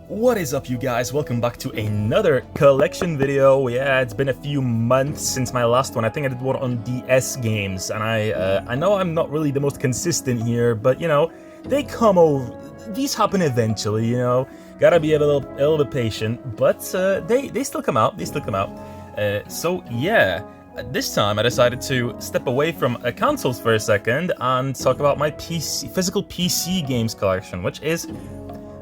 What is up, you guys? Welcome back to another collection video. Yeah, it's been a few months since my last one. I think I did one on DS games, and I know I'm not really the most consistent here, but you know, they come over. These happen eventually, you know. Gotta be a little bit patient, but they still come out. They still come out. So yeah. This time I decided to step away from consoles for a second and talk about my physical PC games collection, which is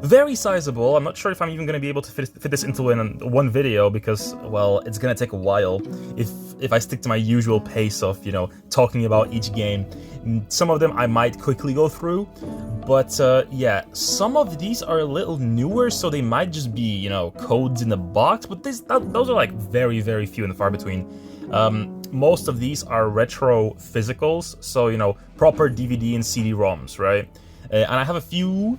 very sizable. I'm not sure if I'm even going to be able to fit this into one video because, well, it's going to take a while if I stick to my usual pace of, you know, talking about each game. Some of them I might quickly go through, but yeah, some of these are a little newer, so they might just be, you know, codes in the box, but those are like very, very few and far between. Most of these are retro physicals, so, you know, proper DVD and CD-ROMs, right? And I have a few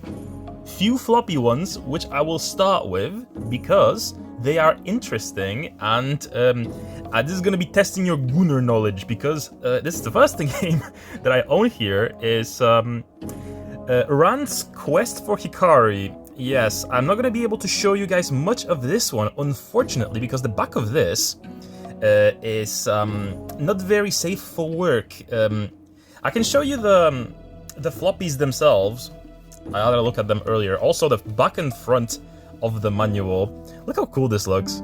floppy ones, which I will start with because they are interesting, and this is going to be testing your Gunnar knowledge, because this is the first game that I own here is Ran's Quest for Hikari. Yes, I'm not going to be able to show you guys much of this one, unfortunately, because the back of this is not very safe for work. I can show you the floppies themselves. I had a look at them earlier. Also, the back and front of the manual. Look how cool this looks.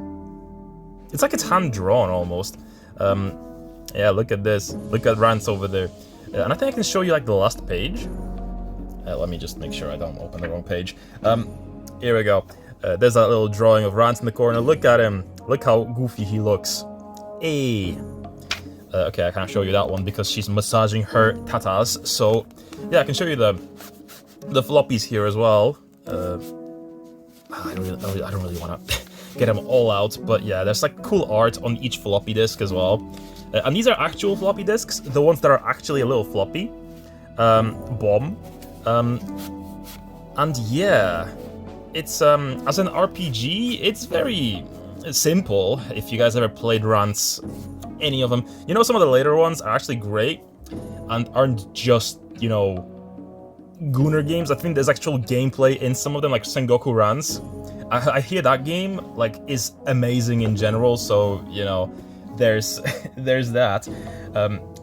It's like it's hand-drawn almost. Yeah, look at this. Look at Rance over there. And I think I can show you like the last page. Let me just make sure I don't open the wrong page. Here we go. There's that little drawing of Rance in the corner. Look at him. Look how goofy he looks. Hey. Okay, I can't show you that one because she's massaging her tatas. So, yeah, I can show you the floppies here as well. I don't really want to get them all out, but yeah, there's like cool art on each floppy disk as well. And these are actual floppy disks, the ones that are actually a little floppy. Bomb. And yeah, it's as an RPG, it's very simple. If you guys ever played Rance, any of them, you know, some of the later ones are actually great and aren't just, you know, Gunnar games. I think there's actual gameplay in some of them, like Sengoku Rance. I hear that game like is amazing in general, so you know, there's that.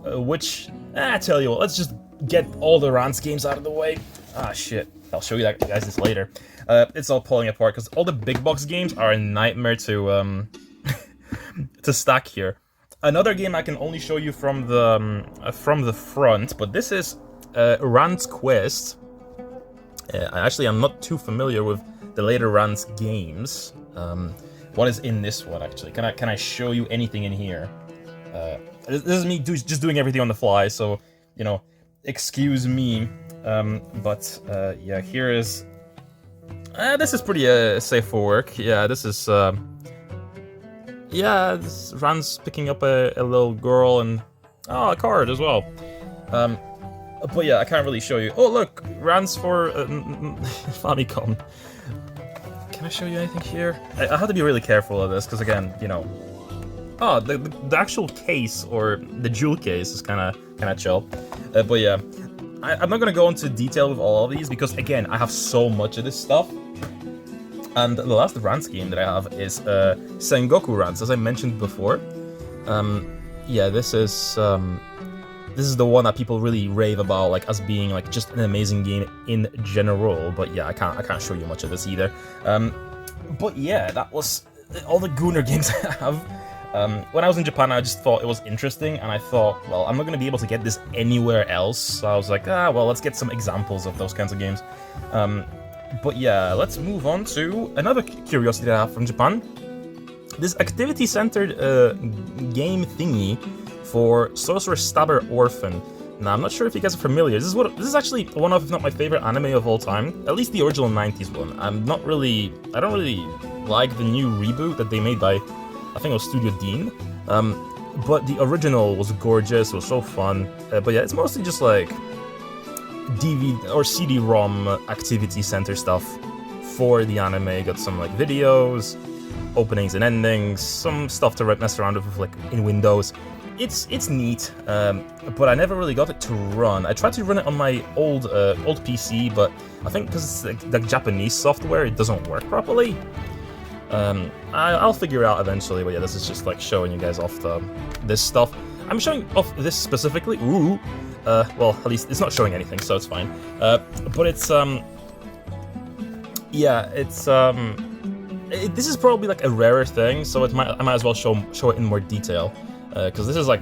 Which I tell you what, let's just get all the Rance games out of the way. Ah shit, I'll show you guys this later. It's all pulling apart because all the big box games are a nightmare to to stack here. Another game I can only show you from the front, but this is Ran's Quest. Actually, I'm not too familiar with the later Ran's games. What is in this one, actually? Can I show you anything in here? This is me just doing everything on the fly, so, you know, excuse me. But yeah, here is... this is pretty safe for work. Yeah, this is... yeah, this Ran's picking up a little girl and... Oh, a card as well. But yeah, I can't really show you. Oh, look! Rance for Famicom. Can I show you anything here? I have to be really careful of this, because again, you know... Oh, the actual case, or the jewel case, is kind of chill. But yeah, I'm not gonna go into detail with all of these, because again, I have so much of this stuff. And the last Rance game that I have is Sengoku Rance, as I mentioned before. Yeah, this is the one that people really rave about, like as being like just an amazing game in general. But yeah, I can't show you much of this either. But yeah, that was all the Gunnar games I have. When I was in Japan, I just thought it was interesting, and I thought, well, I'm not going to be able to get this anywhere else. So I was like, well, let's get some examples of those kinds of games. But yeah, let's move on to another curiosity that I have from Japan. This activity-centered game thingy for Sorcerer Stabber Orphan. Now, I'm not sure if you guys are familiar. This is actually one of, if not my favorite anime of all time. At least the original 90s one. I don't really like the new reboot that they made by, I think it was Studio Dean. But the original was gorgeous, it was so fun. But yeah, it's mostly just like DVD or CD-ROM activity center stuff for the anime. Got some like videos, openings and endings, some stuff to mess around with like in Windows. it's neat, but I never really got it to run. I tried to run it on my old PC, but I think because it's the Japanese software, it doesn't work properly. I'll figure it out eventually, but yeah, this is just like showing you guys off this stuff. I'm showing off this specifically. Ooh, well, at least it's not showing anything, so it's fine. But it's yeah, it's this is probably like a rarer thing, so I might as well show it in more detail, because this is like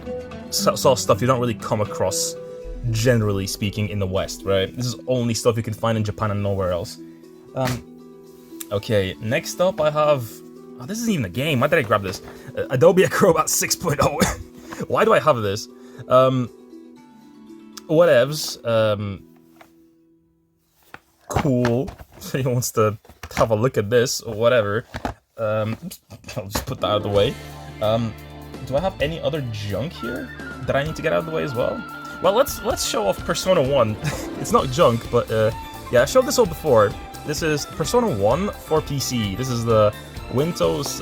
sort of stuff you don't really come across, generally speaking, in the West, right? This is only stuff you can find in Japan and nowhere else. Okay, next up I have... Oh, this isn't even a game. Why did I grab this? Adobe Acrobat 6.0. Why do I have this? Whatevs. Cool. He wants to have a look at this, or whatever. I'll just put that out of the way. Do I have any other junk here that I need to get out of the way as well? Well, let's show off Persona 1. It's not junk, but yeah, I showed this all before. This is Persona 1 for PC. This is the Windows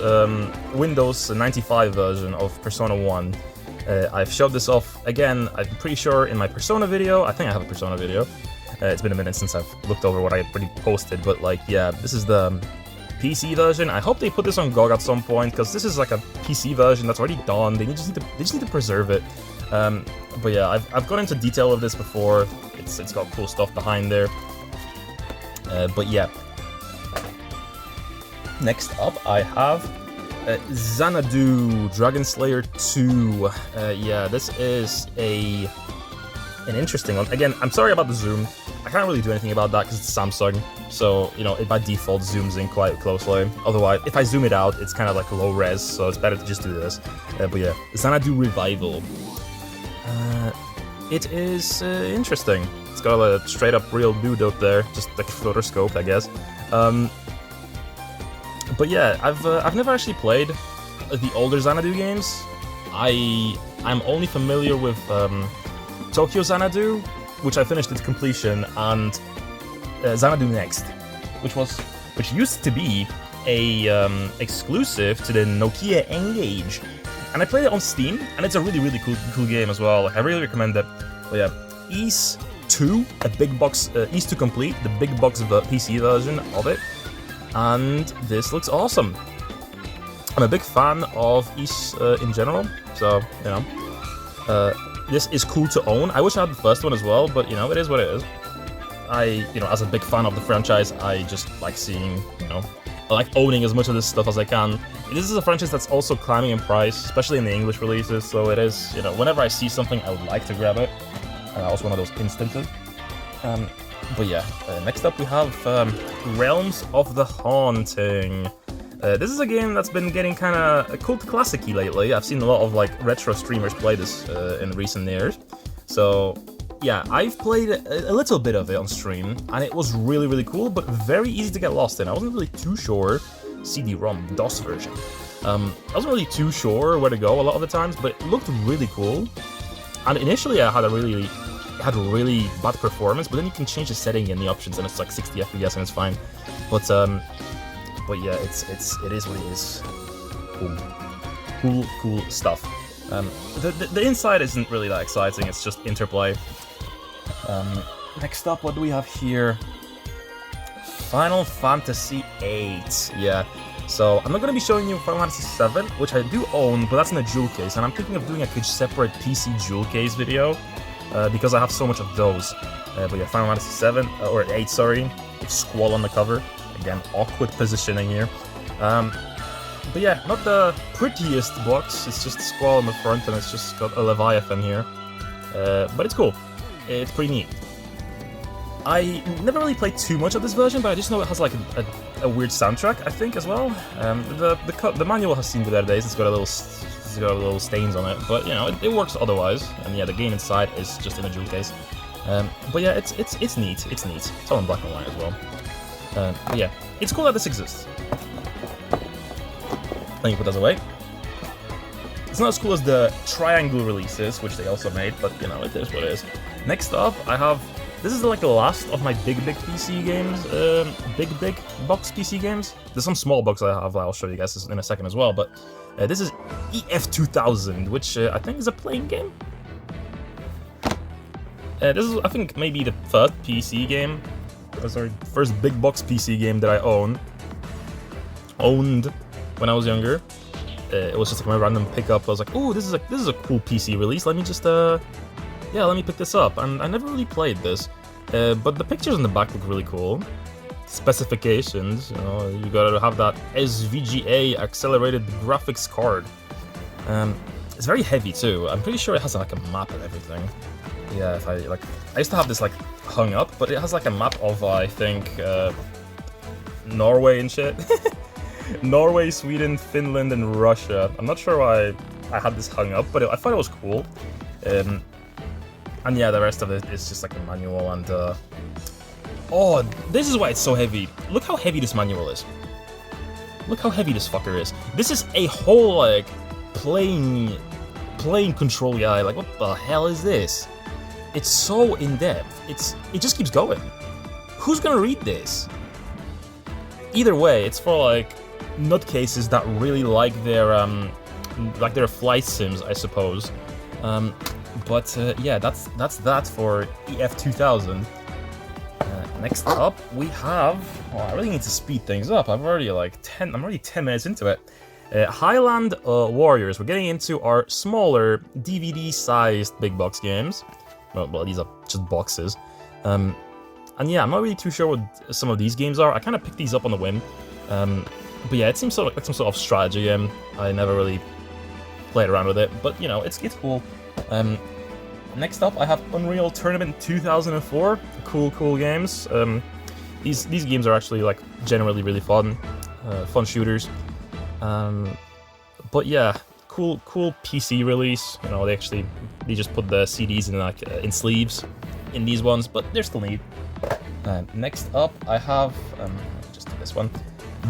95 version of Persona 1. I've showed this off again, I'm pretty sure, in my Persona video. I think I have a Persona video. It's been a minute since I've looked over what I already posted, but like, yeah, this is the PC version. I hope they put this on GOG at some point, because this is like a PC version that's already done. They just need to preserve it. But yeah, I've gone into detail of this before. It's got cool stuff behind there. But yeah. Next up, I have Xanadu Dragon Slayer 2. Yeah, this is an interesting one. Again, I'm sorry about the zoom. I can't really do anything about that because it's Samsung, so, you know, it by default zooms in quite closely. Otherwise, if I zoom it out, it's kind of like low res, so it's better to just do this. But yeah, Xanadu Revival. It is interesting. It's got a straight up real dude out there, just like rotoscoped, I guess. But yeah, I've never actually played the older Xanadu games. I'm only familiar with Tokyo Xanadu, which I finished its completion, and Xanadu Next, which used to be a exclusive to the Nokia N-Gage, and I played it on Steam, and it's a really cool game as well. I really recommend it. But yeah, Ys 2, a big box, Ys 2 Complete, the big box PC version of it, and this looks awesome. I'm a big fan of Ys in general, so you know. This is cool to own. I wish I had the first one as well, but, you know, it is what it is. You know, as a big fan of the franchise, I just like seeing, you know, I like owning as much of this stuff as I can. This is a franchise that's also climbing in price, especially in the English releases, so it is, you know, whenever I see something, I would like to grab it. I was one of those instances. But yeah, next up we have Realms of the Haunting. This is a game that's been getting kind of cult classic-y lately. I've seen a lot of like retro streamers play this in recent years. So yeah, I've played a little bit of it on stream, and it was really cool, but very easy to get lost in. I wasn't really too sure. CD-ROM, DOS version. I wasn't really too sure where to go a lot of the times, but it looked really cool. And initially I had a really bad performance, but then you can change the setting in the options, and it's like 60 FPS and it's fine. But yeah, it is what it is. Cool stuff. The inside isn't really that exciting. It's just interplay. Next up, what do we have here? Final Fantasy VIII. Yeah. So I'm not going to be showing you Final Fantasy VII, which I do own, but that's in a jewel case, and I'm thinking of doing a separate PC jewel case video because I have so much of those. But yeah, Final Fantasy VII or VIII, sorry. With Squall on the cover. Again, awkward positioning here. But yeah, not the prettiest box. It's just Squall on the front, and it's just got a Leviathan here. But it's cool. It's pretty neat. I never really played too much of this version, but I just know it has like a weird soundtrack, I think, as well. The manual has seen better days. It's got a little stains on it, but you know it works otherwise. And yeah, the game inside is just in a jewel case. But yeah, it's neat. It's neat. It's all in black and white as well. But yeah, it's cool that this exists. Let me put those away. It's not as cool as the Triangle releases, which they also made, but you know, it is what it is. Next up, I have This is like the last of my big PC games, big box PC games. There's some small box I have, I'll show you guys in a second as well, but this is EF2000, which I think is a playing game. This is, I think, maybe the first PC game, sorry, first big box PC game that I owned when I was younger. It was just like my random pickup. I was like, "Ooh, this is a cool PC release. Let me just yeah, let me pick this up." And I never really played this, but the pictures on the back look really cool. Specifications, you know, you gotta have that SVGA accelerated graphics card. It's very heavy too. I'm pretty sure it has like a map and everything. Yeah, if I used to have this like hung up, but it has like a map of I think Norway and shit. Norway, Sweden, Finland, and Russia. I'm not sure why I had this hung up, but I thought it was cool. And yeah, the rest of it is just like a manual and oh, this is why it's so heavy. Look how heavy this manual is. Look how heavy this fucker is. This is a whole like playing control guide. Like, what the hell is this? It's so in-depth. It just keeps going. Who's gonna read this? Either way, it's for like nutcases that really like their flight sims, I suppose. But yeah, that's that for EF2000. Next up, we have. Oh, I really need to speed things up. I'm already 10 minutes into it. Highland Warriors. We're getting into our smaller DVD-sized big box games. Well, these are just boxes. And yeah, I'm not really too sure what some of these games are. I kind of picked these up on the whim. But yeah, it seems sort of like some sort of strategy game. I never really played around with it, but you know, it's cool. Next up, I have Unreal Tournament 2004. Cool games. These games are actually like generally really fun shooters. But yeah, cool PC release. You know, they just put the CDs in like in sleeves in these ones, but they're still neat. Next up, I have just do this one.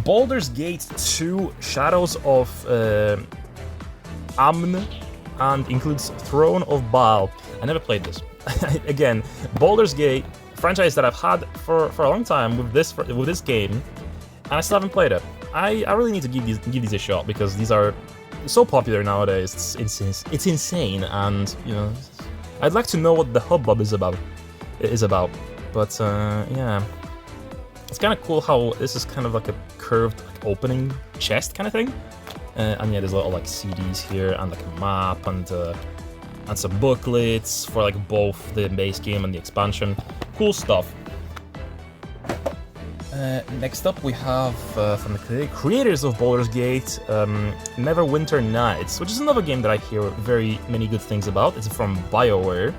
Baldur's Gate 2 Shadows of Amn, and includes Throne of Baal. I never played this. Again, Baldur's Gate, franchise that I've had for a long time with this game, and I still haven't played it. I really need to give these a shot because these are so popular nowadays. It's insane, and you know, I'd like to know what the hubbub is about. But yeah, it's kind of cool how this is kind of like a curved opening chest kind of thing. And yeah, there's a lot of like CDs here and like a map and some booklets for like both the base game and the expansion. Cool stuff. Next up we have from the creators of Baldur's Gate, Neverwinter Nights, which is another game that I hear very many good things about. It's from BioWare,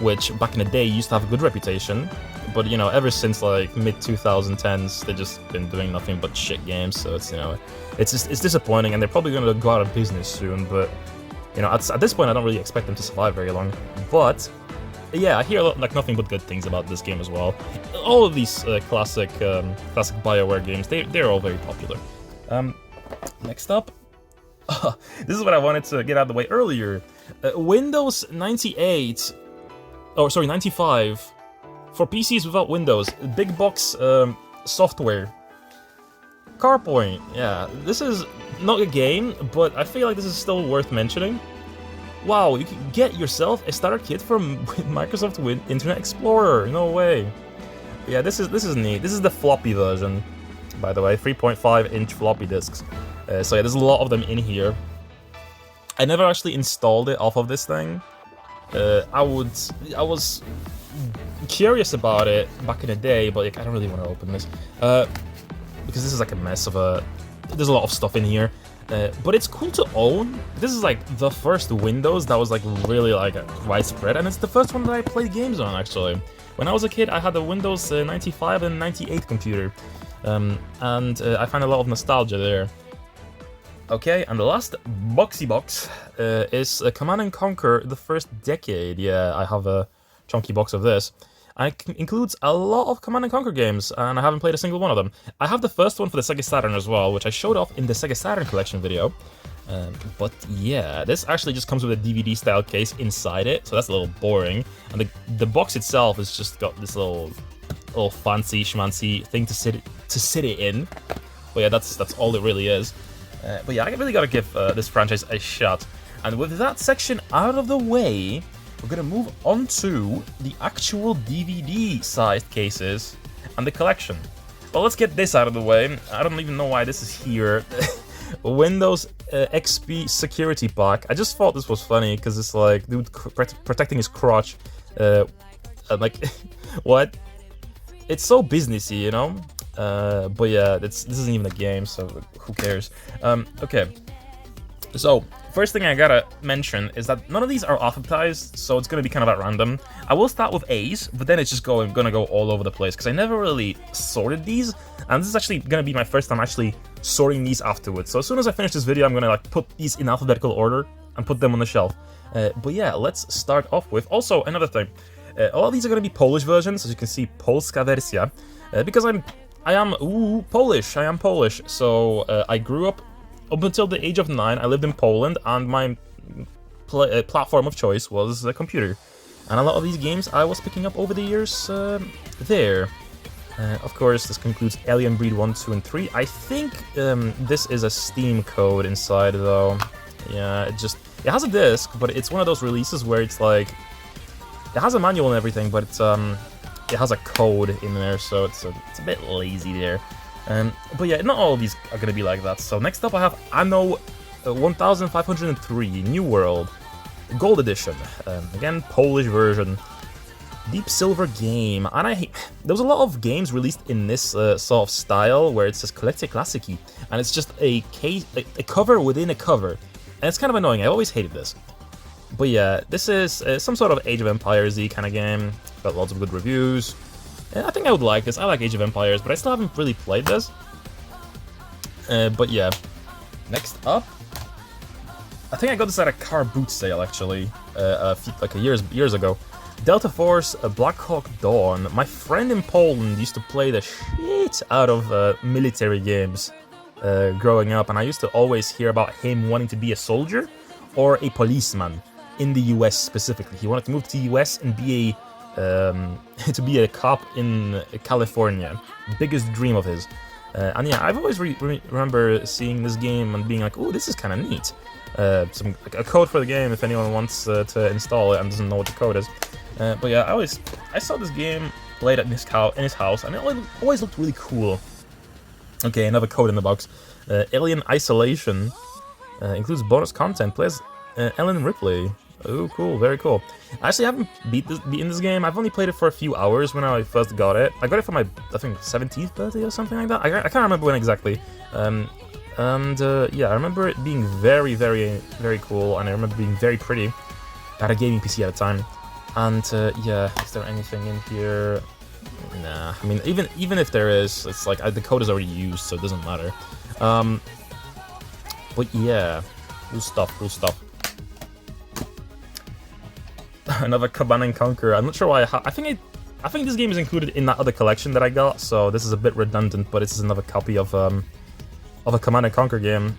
which back in the day used to have a good reputation. But you know, ever since like mid-2010s, they've just been doing nothing but shit games. So it's, you know, it's disappointing, and they're probably going to go out of business soon. But you know, at this point, I don't really expect them to survive very long. But yeah, I hear like nothing but good things about this game as well. All of these classic BioWare games, they're all very popular. Next up, this is what I wanted to get out of the way earlier. Windows 98, oh sorry, 95. For PCs without Windows, big box software. Carpoint, yeah, this is not a game, but I feel like this is still worth mentioning. Wow, you can get yourself a starter kit from Microsoft Internet Explorer. No way. Yeah, this is neat. This is the floppy version, by the way, 3.5-inch floppy disks. So yeah, there's a lot of them in here. I never actually installed it off of this thing. I was curious about it back in the day, but like, I don't really want to open this because this is like a mess of there's a lot of stuff in here, but it's cool to own. This is like the first Windows that was like really like widespread, and it's the first one that I played games on actually. When I was a kid, I had a Windows 95 and 98 computer, and I find a lot of nostalgia there. Okay, and the last boxy box is Command & Conquer: The First Decade. Yeah, I have a chunky box of this. And it includes a lot of Command & Conquer games, and I haven't played a single one of them. I have the first one for the Sega Saturn as well, which I showed off in the Sega Saturn collection video. But yeah, this actually just comes with a DVD style case inside it, so that's a little boring. And the box itself has just got this little fancy schmancy thing to sit it in. But yeah, that's all it really is. But yeah, I really gotta give this franchise a shot. And with that section out of the way, we're gonna move on to the actual DVD-sized cases and the collection. Well, let's get this out of the way. I don't even know why this is here. Windows XP security pack. I just thought this was funny because it's like dude protecting his crotch. Like, what? It's so businessy, you know. But yeah, this isn't even a game, so who cares? Okay. So first thing I gotta mention is that none of these are alphabetized, so it's gonna be kind of at random. I will start with A's, but then it's just gonna go all over the place because I never really sorted these, and this is actually gonna be my first time actually sorting these afterwards. So as soon as I finish this video, I'm gonna like put these in alphabetical order and put them on the shelf. But yeah, let's start off with also another thing. A lot of these are gonna be Polish versions, as you can see, Polska wersja, because I am Polish. I am Polish, so I grew up until the age of 9. I lived in Poland, and my platform of choice was the computer. And a lot of these games I was picking up over the years there. Of course, this concludes Alien Breed 1, 2, and 3. I think this is a Steam code inside, though. Yeah, it has a disc, but it's one of those releases where it's like it has a manual and everything, but it's it has a code in there, so it's a bit lazy there. But yeah, not all of these are gonna be like that. So next up I have Anno 1503 New World Gold Edition. Again, Polish version. Deep Silver game. And there was a lot of games released in this sort of style where it says Kolekcje Klasyki, and it's just a cover within a cover. And it's kind of annoying. I always hated this. But yeah, this is some sort of Age of Empires-y kind of game. Got lots of good reviews. And I think I would like this. I like Age of Empires, but I still haven't really played this. But yeah. Next up, I think I got this at a car boot sale actually, years ago. Delta Force Black Hawk Dawn. My friend in Poland used to play the shit out of military games growing up, and I used to always hear about him wanting to be a soldier or a policeman in the US specifically. He wanted to move to the US and be a cop in California. Biggest dream of his. And yeah, I've always remember seeing this game and being like, "Oh, this is kind of neat." A code for the game if anyone wants to install it and doesn't know what the code is. But yeah, I saw this game played at in his house, and it always looked really cool. Okay, another code in the box. Alien Isolation includes bonus content. Plays Ellen Ripley. Oh, cool, very cool. I actually haven't beaten this game. I've only played it for a few hours when I first got it. I got it for my, I think, 17th birthday or something like that. I can't remember when exactly. Yeah, I remember it being very, very, very cool, and I remember being very pretty. I had a gaming PC at the time. And yeah, is there anything in here? Nah, I mean, even if there is, it's like the code is already used, so it doesn't matter. But yeah, cool stuff. Another Command and Conquer. I'm not sure why I think this game is included in that other collection that I got, so this is a bit redundant, but this is another copy of a Command and Conquer game.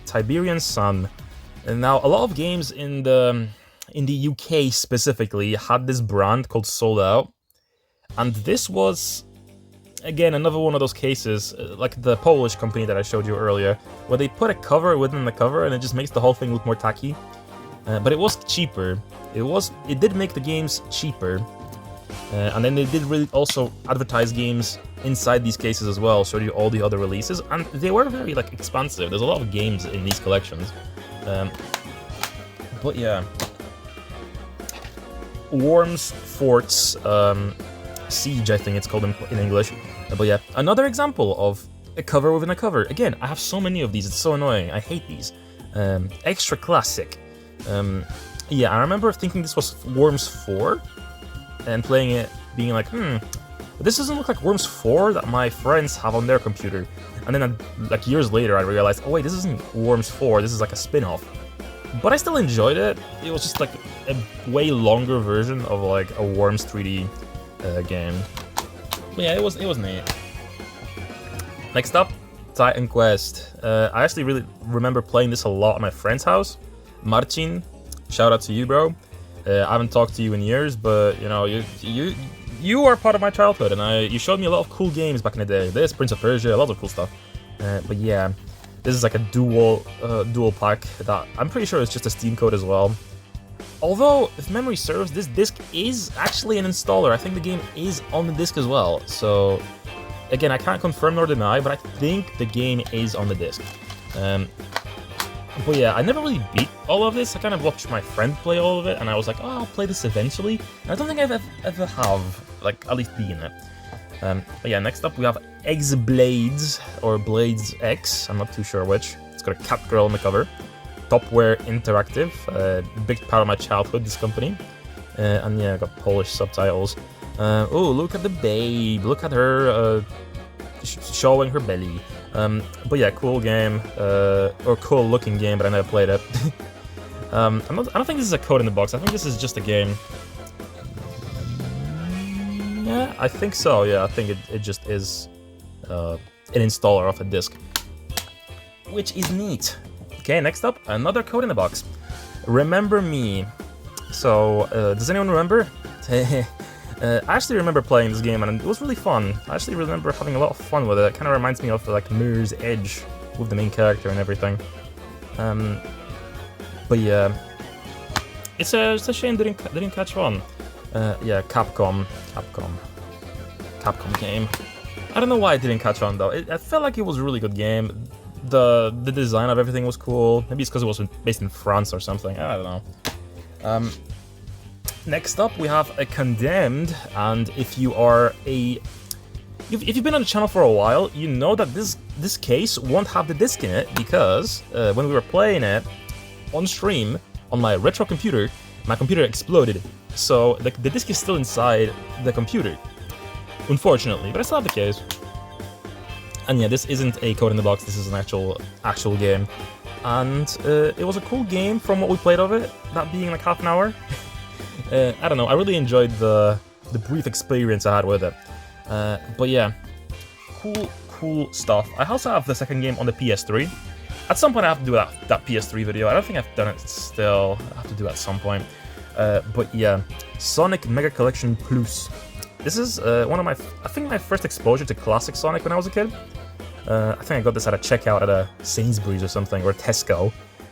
Tiberian Sun. And now a lot of games in the UK specifically had this brand called Sold Out, and this was again another one of those cases like the Polish company that I showed you earlier, where they put a cover within the cover and it just makes the whole thing look more tacky. But it was cheaper. It did make the games cheaper, and then they did really also advertise games inside these cases as well, showed you all the other releases, and they were very like expansive. There's a lot of games in these collections. But yeah, Worms Forts Siege, I think it's called in English. But yeah, another example of a cover within a cover. Again, I have so many of these. It's so annoying. I hate these. Extra classic. Yeah, I remember thinking this was Worms 4 and playing it, being like, this doesn't look like Worms 4 that my friends have on their computer. And then, like years later, I realized, oh wait, this isn't Worms 4. This is like a spin-off. But I still enjoyed it. It was just like a way longer version of like a Worms 3D game. But yeah, it was neat. Next up, Titan Quest. I actually really remember playing this a lot at my friend's house. Marcin, shout out to you, bro. I haven't talked to you in years, but you know, you are part of my childhood, and you showed me a lot of cool games back in the day. This, Prince of Persia, a lot of cool stuff. But yeah, this is like a dual pack that I'm pretty sure it's just a Steam code as well. Although, if memory serves, this disc is actually an installer. I think the game is on the disc as well. So, again, I can't confirm nor deny, but I think the game is on the disc. But yeah, I never really beat all of this. I kind of watched my friend play all of it, and I was like, oh, I'll play this eventually. And I don't think I've ever have, like, at least beaten it. But yeah, next up we have X-Blades, or Blades X, I'm not too sure which. It's got a cat girl on the cover. Topware Interactive, big part of my childhood, this company. And yeah, I got Polish subtitles. Oh, look at the babe, look at her showing her belly. But yeah, cool game, or cool looking game, but I never played it. I don't think this is a code in the box, I think this is just a game. Yeah, I think so, yeah, I think it just is an installer of a disc. Which is neat. Okay, next up, another code in the box. Remember Me. So, does anyone remember? I actually remember playing this game, and it was really fun. I actually remember having a lot of fun with it. It kind of reminds me of like Mirror's Edge with the main character and everything. But yeah, it's a shame didn't catch on. Yeah, Capcom game. I don't know why it didn't catch on though. I felt like it was a really good game. The design of everything was cool. Maybe it's because it was based in France or something. I don't know. Next up, we have a Condemned, and if you are if you've been on the channel for a while, you know that this case won't have the disc in it because when we were playing it on stream on my retro computer, my computer exploded. So the disc is still inside the computer, unfortunately, but I still have the case. And yeah, this isn't a code in the box. This is an actual game, and it was a cool game from what we played of it. That being like half an hour. I don't know, I really enjoyed the brief experience I had with it. But yeah, cool stuff. I also have the second game on the PS3. At some point I have to do that PS3 video. I don't think I've done it still. I have to do it at some point. But yeah, Sonic Mega Collection Plus. This is I think my first exposure to classic Sonic when I was a kid. I think I got this at a checkout at a Sainsbury's or something, or Tesco.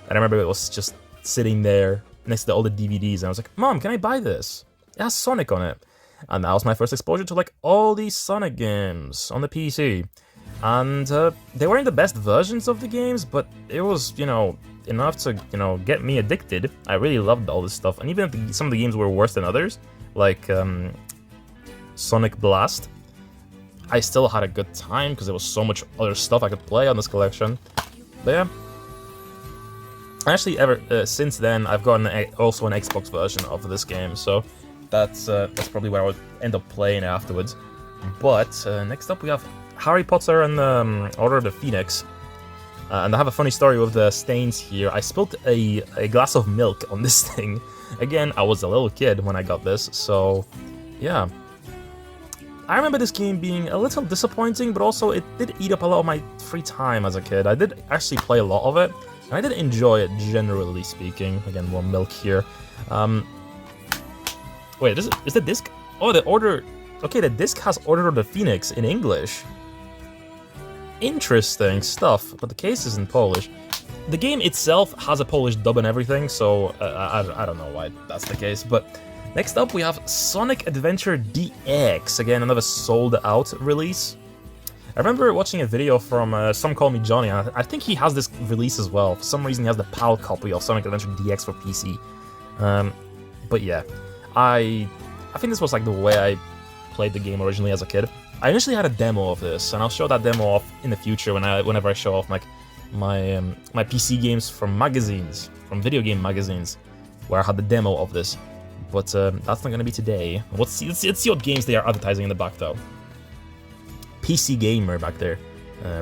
And I remember it was just sitting there next to all the DVDs, and I was like, Mom, can I buy this? It has Sonic on it. And that was my first exposure to like all these Sonic games on the PC. And they weren't the best versions of the games, but it was, you know, enough to, you know, get me addicted. I really loved all this stuff, and even if some of the games were worse than others, like Sonic Blast, I still had a good time because there was so much other stuff I could play on this collection. But yeah. Actually, since then, I've gotten also an Xbox version of this game, so that's probably where I would end up playing afterwards. But next up, we have Harry Potter and Order of the Phoenix, and I have a funny story with the stains here. I spilled a glass of milk on this thing. Again, I was a little kid when I got this, so yeah. I remember this game being a little disappointing, but also it did eat up a lot of my free time as a kid. I did actually play a lot of it. I did enjoy it, generally speaking. Again, more milk here. Wait, is the disc? Oh, the order. Okay, the disc has Order of the Phoenix in English. Interesting stuff, but the case is in Polish. The game itself has a Polish dub and everything, so I don't know why that's the case. But next up, we have Sonic Adventure DX. Again, another sold-out release. I remember watching a video from Some Call Me Johnny, and I think he has this release as well. For some reason, he has the PAL copy of Sonic Adventure DX for PC. But yeah, I think this was like the way I played the game originally as a kid. I initially had a demo of this, and I'll show that demo off in the future whenever I show off like my PC games from magazines, from video game magazines, where I had the demo of this. But that's not gonna be today. Let's see what games they are advertising in the back though. PC Gamer back there.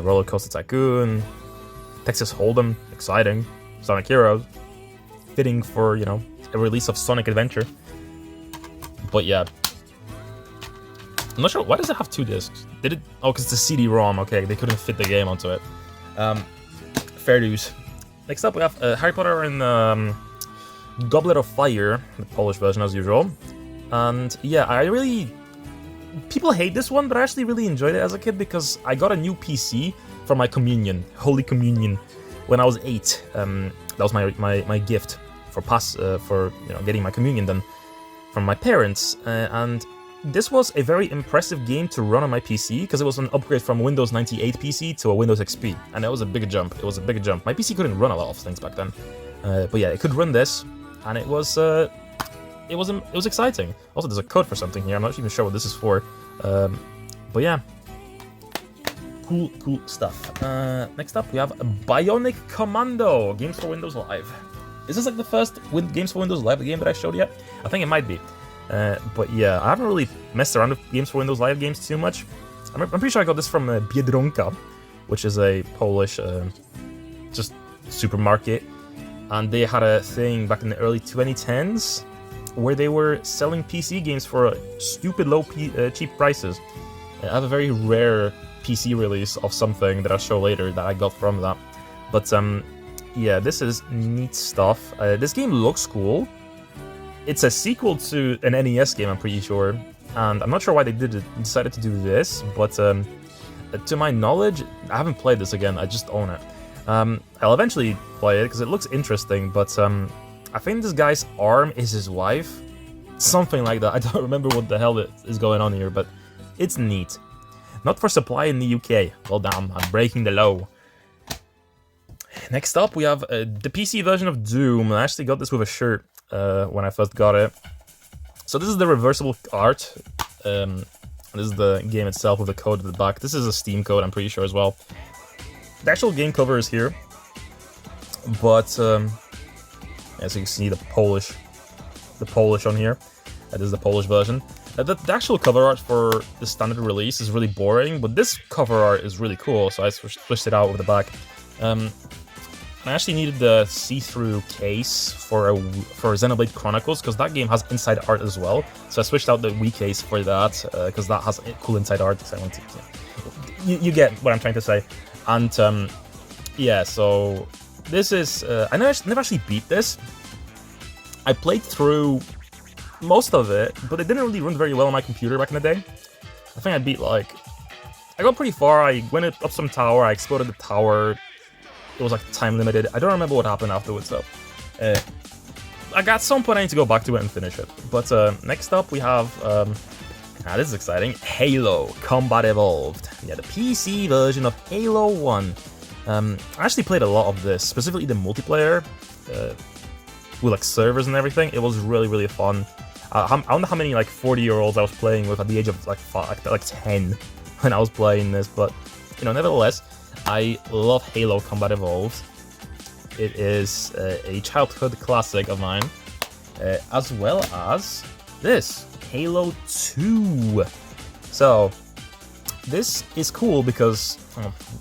Roller Coaster Tycoon, Texas Hold'em, exciting. Sonic Heroes, fitting for, you know, a release of Sonic Adventure. But yeah. I'm not sure, why does it have 2 discs? Did it? Oh, because it's a CD-ROM, okay, they couldn't fit the game onto it. Fair dues. Next up we have Harry Potter and Goblet of Fire, the Polish version as usual. And yeah, people hate this one, but I actually really enjoyed it as a kid because I got a new PC for my communion, Holy Communion, when I was 8. That was my gift for getting my communion done from my parents, and this was a very impressive game to run on my PC because it was an upgrade from Windows 98 PC to a Windows XP, and that was a big jump. It was a big jump. My PC couldn't run a lot of things back then, but yeah, it could run this, and it was exciting. Also, there's a code for something here. I'm not even sure what this is for, but yeah, cool stuff. Next up, we have Bionic Commando, games for Windows Live. Is this like the first Games for Windows Live game that I showed yet? I think it might be. But yeah, I haven't really messed around with Games for Windows Live games too much. I'm pretty sure I got this from Biedronka, which is a Polish just supermarket. And they had a thing back in the early 2010s where they were selling PC games for stupid low cheap prices. I have a very rare PC release of something that I'll show later that I got from that. But yeah, this is neat stuff. This game looks cool. It's a sequel to an NES game, I'm pretty sure, and I'm not sure why they decided to do this, but to my knowledge, I haven't played this again, I just own it. I'll eventually play it, because it looks interesting, but I think this guy's arm is his wife. Something like that. I don't remember what the hell is going on here, but it's neat. Not for supply in the UK. Well, damn, I'm breaking the law. Next up, we have the PC version of Doom. I actually got this with a shirt when I first got it. So this is the reversible art. This is the game itself with the code at the back. This is a Steam code, I'm pretty sure, as well. The actual game cover is here. But, as you can see, the Polish on here. This is the Polish version. The actual cover art for the standard release is really boring, but this cover art is really cool, so I switched it out with the back. I actually needed the see-through case for Xenoblade Chronicles, because that game has inside art as well. So I switched out the Wii case for that, because that has cool inside art. So I want to, you get what I'm trying to say. And yeah, so this is I never actually beat this. I played through most of it, but it didn't really run very well on my computer back in the day. I think I got pretty far. I went up some tower. I exploded the tower. It was like time limited. I don't remember what happened afterwards though. At some point I need to go back to it and finish it. But next up we have, this is exciting, Halo Combat Evolved. Yeah, the PC version of Halo 1. I actually played a lot of this, specifically the multiplayer, with like servers and everything. It was really, really fun. I don't know how many like 40-year-olds I was playing with at the age of like 10 when I was playing this, but you know, nevertheless, I love Halo Combat Evolved. It is a childhood classic of mine, as well as this, Halo 2. So, this is cool because,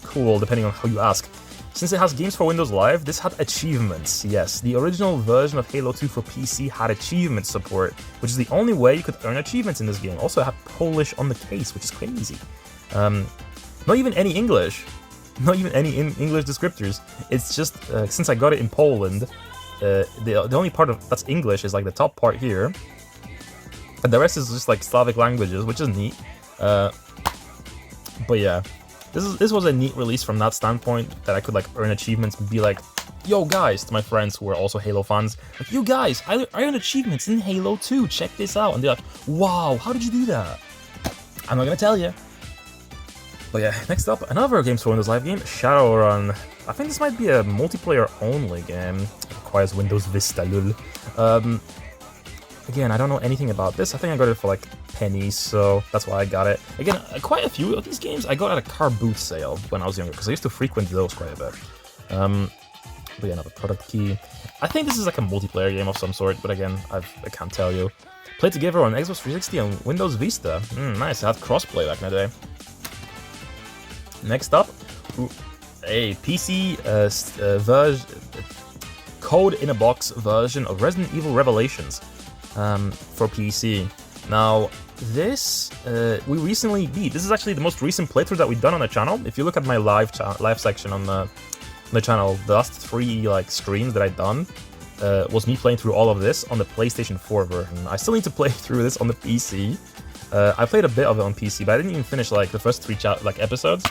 cool depending on how you ask. Since it has games for Windows Live, this had achievements. Yes, the original version of Halo 2 for PC had achievement support, which is the only way you could earn achievements in this game. Also, it had Polish on the case, which is crazy. Not even any English. Not even any English descriptors. It's just, since I got it in Poland, the only part that's English is like the top part here. And the rest is just like Slavic languages, which is neat. But yeah, this was a neat release from that standpoint, that I could like earn achievements and be like, yo guys, to my friends who are also Halo fans, like, you guys, I earned achievements in Halo 2, check this out. And they're like, wow, how did you do that? I'm not gonna tell you. But yeah, next up, another Games for Windows Live game, Shadowrun. I think this might be a multiplayer-only game. It requires Windows Vista, lol. Again, I don't know anything about this. I think I got it for like pennies, so that's why I got it. Again, quite a few of these games I got at a car boot sale when I was younger, because I used to frequent those quite a bit. But yeah, another product key. I think this is like a multiplayer game of some sort, but again, I can't tell you. Played together on Xbox 360 and Windows Vista. Nice, I had crossplay back in the day. Next up, a PC code-in-a-box version of Resident Evil Revelations for PC. Now, this we recently beat. This is actually the most recent playthrough that we've done on the channel. If you look at my live section on the channel, the last 3 like streams that I've done was me playing through all of this on the PlayStation 4 version. I still need to play through this on the PC. I played a bit of it on PC, but I didn't even finish like the first 3 episodes,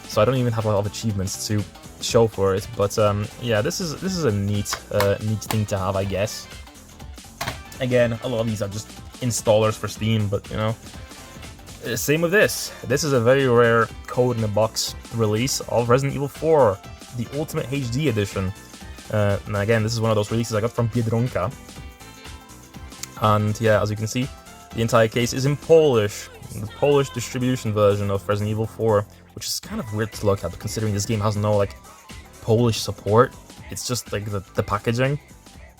so I don't even have a lot of achievements to show for it. But yeah, this is a neat thing to have, I guess. Again, a lot of these are just installers for Steam, but you know, same with this. This is a very rare code in a box release of Resident Evil 4, the Ultimate HD Edition. And again, this is one of those releases I got from Biedronka. And yeah, as you can see, the entire case is in Polish, the Polish distribution version of Resident Evil 4, which is kind of weird to look at, considering this game has no like Polish support. It's just like the packaging.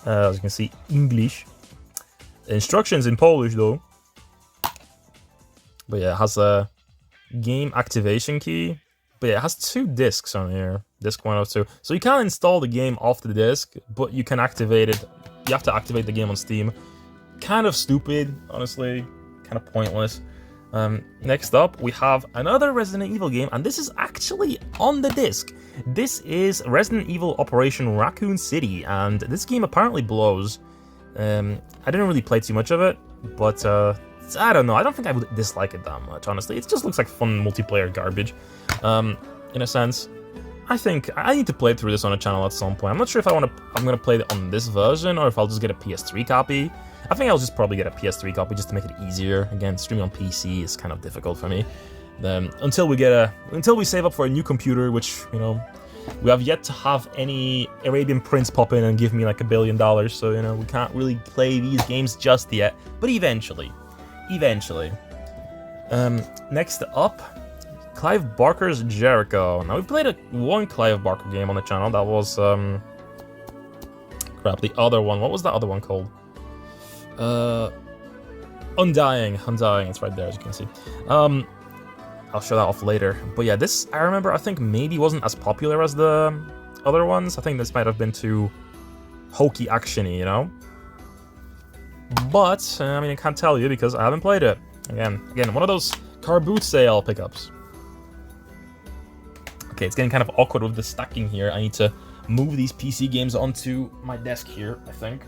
As you can see, English. Instructions in Polish though. But yeah, it has a game activation key. But yeah, it has 2 discs on here. Disc 1 or 2. So you can install the game off the disc, but you can activate it. You have to activate the game on Steam. Kind of stupid, honestly. Kind of pointless. Next up, we have another Resident Evil game, and this is actually on the disc. This is Resident Evil Operation Raccoon City, and this game apparently blows. I didn't really play too much of it, but I don't know. I don't think I would dislike it that much, honestly. It just looks like fun multiplayer garbage, in a sense. I think I need to play through this on a channel at some point. I'm not sure if I'm gonna play it on this version or if I'll just get a PS3 copy. I think I'll just probably get a PS3 copy just to make it easier. Again, streaming on PC is kind of difficult for me. Until we save up for a new computer, which, you know, we have yet to have any Arabian Prince pop in and give me like $1 billion, so, you know, we can't really play these games just yet, but eventually. Next up, Clive Barker's Jericho. Now, we played one Clive Barker game on the channel. That was, crap, the other one. What was that other one called? Undying, it's right there, as you can see. I'll show that off later. But yeah, this, I remember, I think maybe wasn't as popular as the other ones. I think this might have been too hokey actiony, you know? But, I mean, I can't tell you because I haven't played it. Again, one of those car boot sale pickups. Okay, it's getting kind of awkward with the stacking here. I need to move these PC games onto my desk here, I think.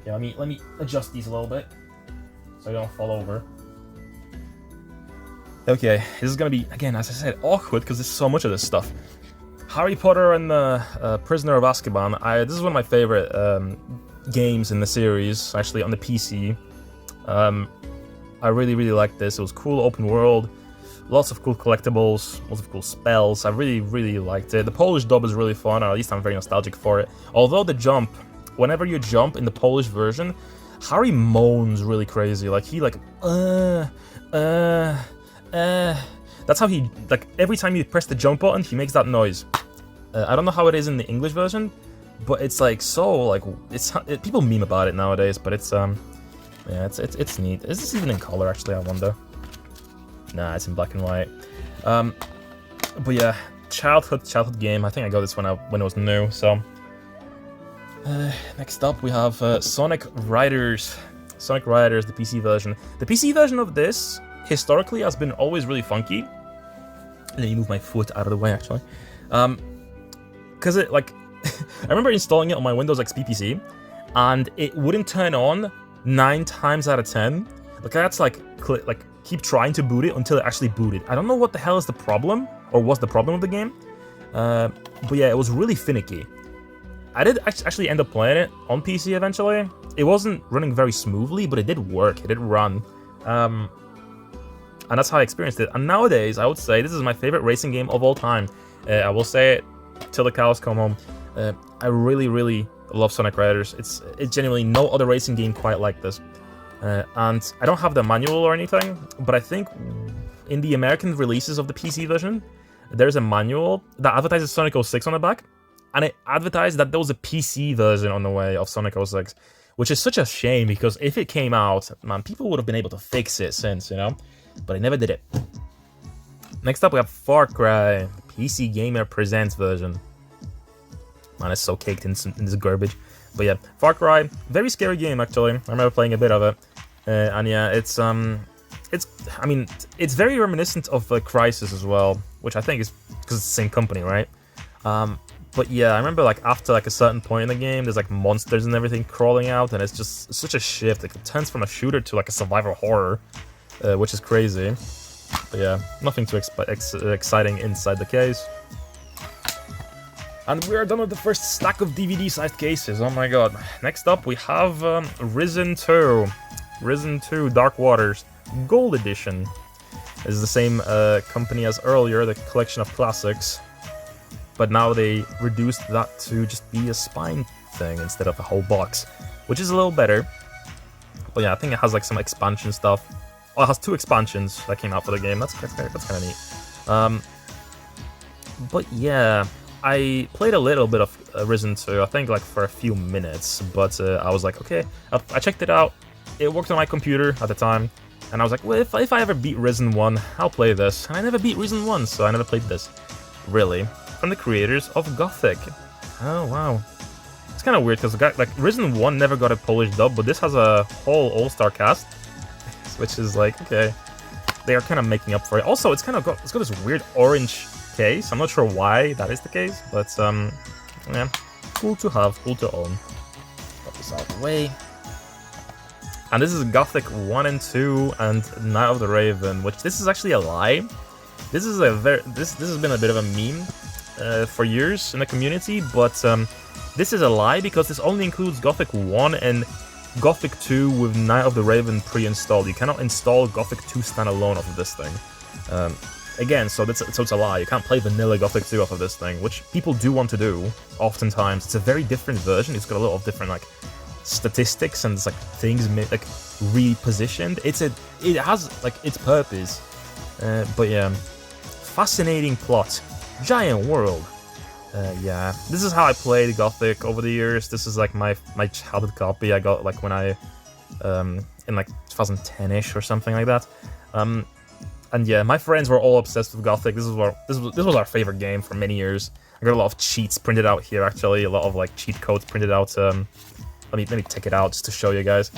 Yeah, let me adjust these a little bit so I don't fall over. Okay, this is gonna be, again, as I said, awkward because there's so much of this stuff. Harry Potter and the Prisoner of Azkaban. This is one of my favorite games in the series, actually, on the PC. I really liked this. It was cool, open world, lots of cool collectibles, lots of cool spells. I really liked it. The Polish dub is really fun, or at least I'm very nostalgic for it. Although the jump, whenever you jump in the Polish version, Harry moans really crazy. Like, he like, that's how he, like, every time you press the jump button, he makes that noise. I don't know how it is in the English version, but it's like so, like, people meme about it nowadays, but it's, yeah, it's neat. Is this even in color, actually, I wonder? Nah, it's in black and white. But yeah, childhood game. I think I got this one out when it was new, so. Next up, we have Sonic Riders. Sonic Riders, the PC version. The PC version of this, historically, has been always really funky. Let me move my foot out of the way, actually. Because it, like, I remember installing it on my Windows XP PC, and it wouldn't turn on 9 times out of 10. Like, I had to, like, keep trying to boot it until it actually booted. I don't know what the hell is the problem, or was the problem of the game. But yeah, it was really finicky. I did actually end up playing it on PC eventually. It wasn't running very smoothly, but it did work. It did run. And that's how I experienced it. And nowadays, I would say this is my favorite racing game of all time. I will say it till the cows come home. I really love Sonic Riders. It's genuinely no other racing game quite like this. And I don't have the manual or anything, but I think in the American releases of the PC version, there's a manual that advertises Sonic 06 on the back. And it advertised that there was a PC version on the way of Sonic 06, which is such a shame because if it came out, man, people would have been able to fix it since, you know? But I never did it. Next up, we have Far Cry, PC Gamer Presents version. Man, it's so caked in this garbage. But yeah, Far Cry, very scary game actually. I remember playing a bit of it, and yeah, it's I mean, it's very reminiscent of Crysis as well, which I think is because it's the same company, right? But yeah, I remember like after like a certain point in the game, there's like monsters and everything crawling out, and it's just such a shift. Like, it turns from a shooter to like a survival horror, which is crazy. But yeah, nothing too exciting inside the case. And we are done with the first stack of DVD-sized cases. Oh my god. Next up, we have Risen 2. Risen 2 Dark Waters Gold Edition. This is the same company as earlier, the collection of classics. But now they reduced that to just be a spine thing instead of a whole box, which is a little better. But yeah, I think it has like some expansion stuff. Well, it has 2 expansions that came out for the game. That's kind of neat. But yeah, I played a little bit of Risen 2, I think like for a few minutes, but I was like, okay, I checked it out. It worked on my computer at the time, and I was like, well, if I ever beat Risen 1, I'll play this. And I never beat Risen 1, so I never played this. Really. From the creators of Gothic. Oh, wow. It's kind of weird, because like Risen 1 never got a Polish dub, but this has a whole all-star cast, which is like, okay. They are kind of making up for it. Also, it's got this weird orange case. I'm not sure why that is the case, but yeah, cool to have, cool to own. Put this out of the way. And this is Gothic 1 and 2 and Night of the Raven, which this is actually a lie. This is this has been a bit of a meme for years in the community, but this is a lie because this only includes Gothic 1 and Gothic 2 with Night of the Raven pre-installed. You cannot install Gothic 2 standalone off of this thing. Again, so it's a lie. You can't play vanilla Gothic 2 off of this thing, which people do want to do, oftentimes. It's a very different version. It's got a lot of different, like, statistics and, like, things, like, repositioned. It has, like, its purpose. But, yeah. Fascinating plot. Giant world. Yeah. This is how I played Gothic over the years. This is, like, my childhood copy I got, like, when I, in, like, 2010-ish or something like that. And yeah, my friends were all obsessed with Gothic. This was our favorite game for many years. I got a lot of cheats printed out here, actually. A lot of like cheat codes printed out. Let me take it out just to show you guys.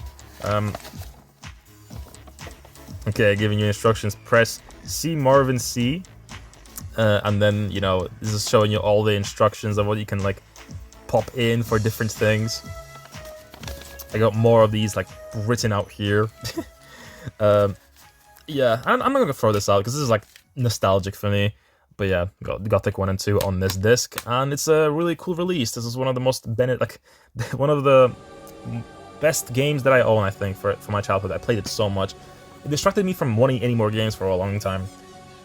Okay, giving you instructions. Press C Marvin C, and then you know this is showing you all the instructions of what you can like pop in for different things. I got more of these like written out here. Yeah, I'm not gonna throw this out because this is like nostalgic for me. But yeah, got Gothic 1 and 2 on this disc, and it's a really cool release. This is one of the most one of the best games that I own, I think, for my childhood. I played it so much. It distracted me from wanting any more games for a long time.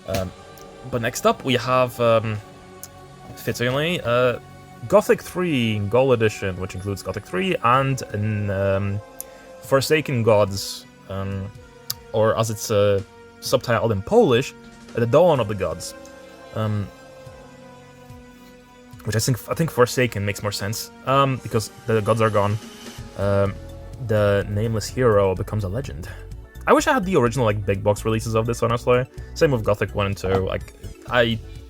But next up, we have, fittingly, Gothic 3 Gold Edition, which includes Gothic 3 and Forsaken Gods. Or as it's subtitled in Polish, The Dawn of the Gods. Which I think Forsaken makes more sense, because the gods are gone. The nameless hero becomes a legend. I wish I had the original like big box releases of this, honestly. Same with Gothic 1 and 2. Like,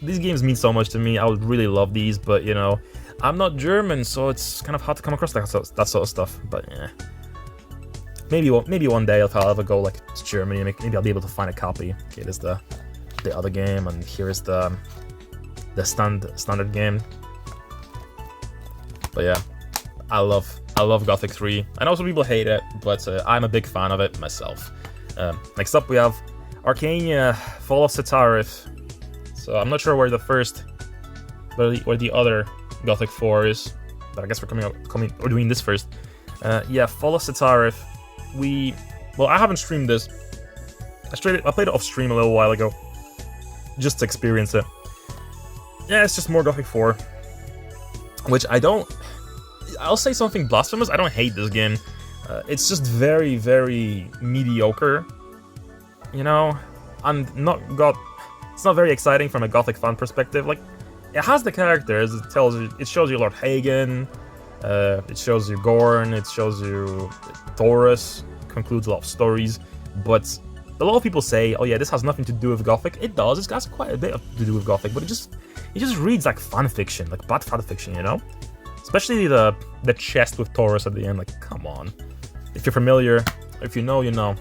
these games mean so much to me. I would really love these, but you know, I'm not German, so it's kind of hard to come across that sort of stuff. But yeah. Maybe one day if I'll ever go like to Germany, maybe I'll be able to find a copy. Okay, there's the other game, and here's the standard game. But yeah, I love Gothic 3. I know some people hate it, but I'm a big fan of it myself. Next up we have Arcania Fall of Sitarith. So I'm not sure where the other Gothic 4 is, but I guess we're doing this first. Yeah, Fall of Sitarith. Well, I haven't streamed this. I played it off stream a little while ago, just to experience it. Yeah, it's just more Gothic 4, which I'll say something blasphemous. I don't hate this game. It's just very, very mediocre. You know, it's not very exciting from a Gothic fan perspective. Like, it has the characters. It shows you Lord Hagen. It shows you Gorn, it shows you Taurus, concludes a lot of stories, but a lot of people say, oh yeah, this has nothing to do with Gothic. It does, it's got quite a bit to do with Gothic, but it just reads like fan fiction, like bad fan fiction, you know? Especially the chest with Taurus at the end. Like, come on. If you're familiar, if you know, you know.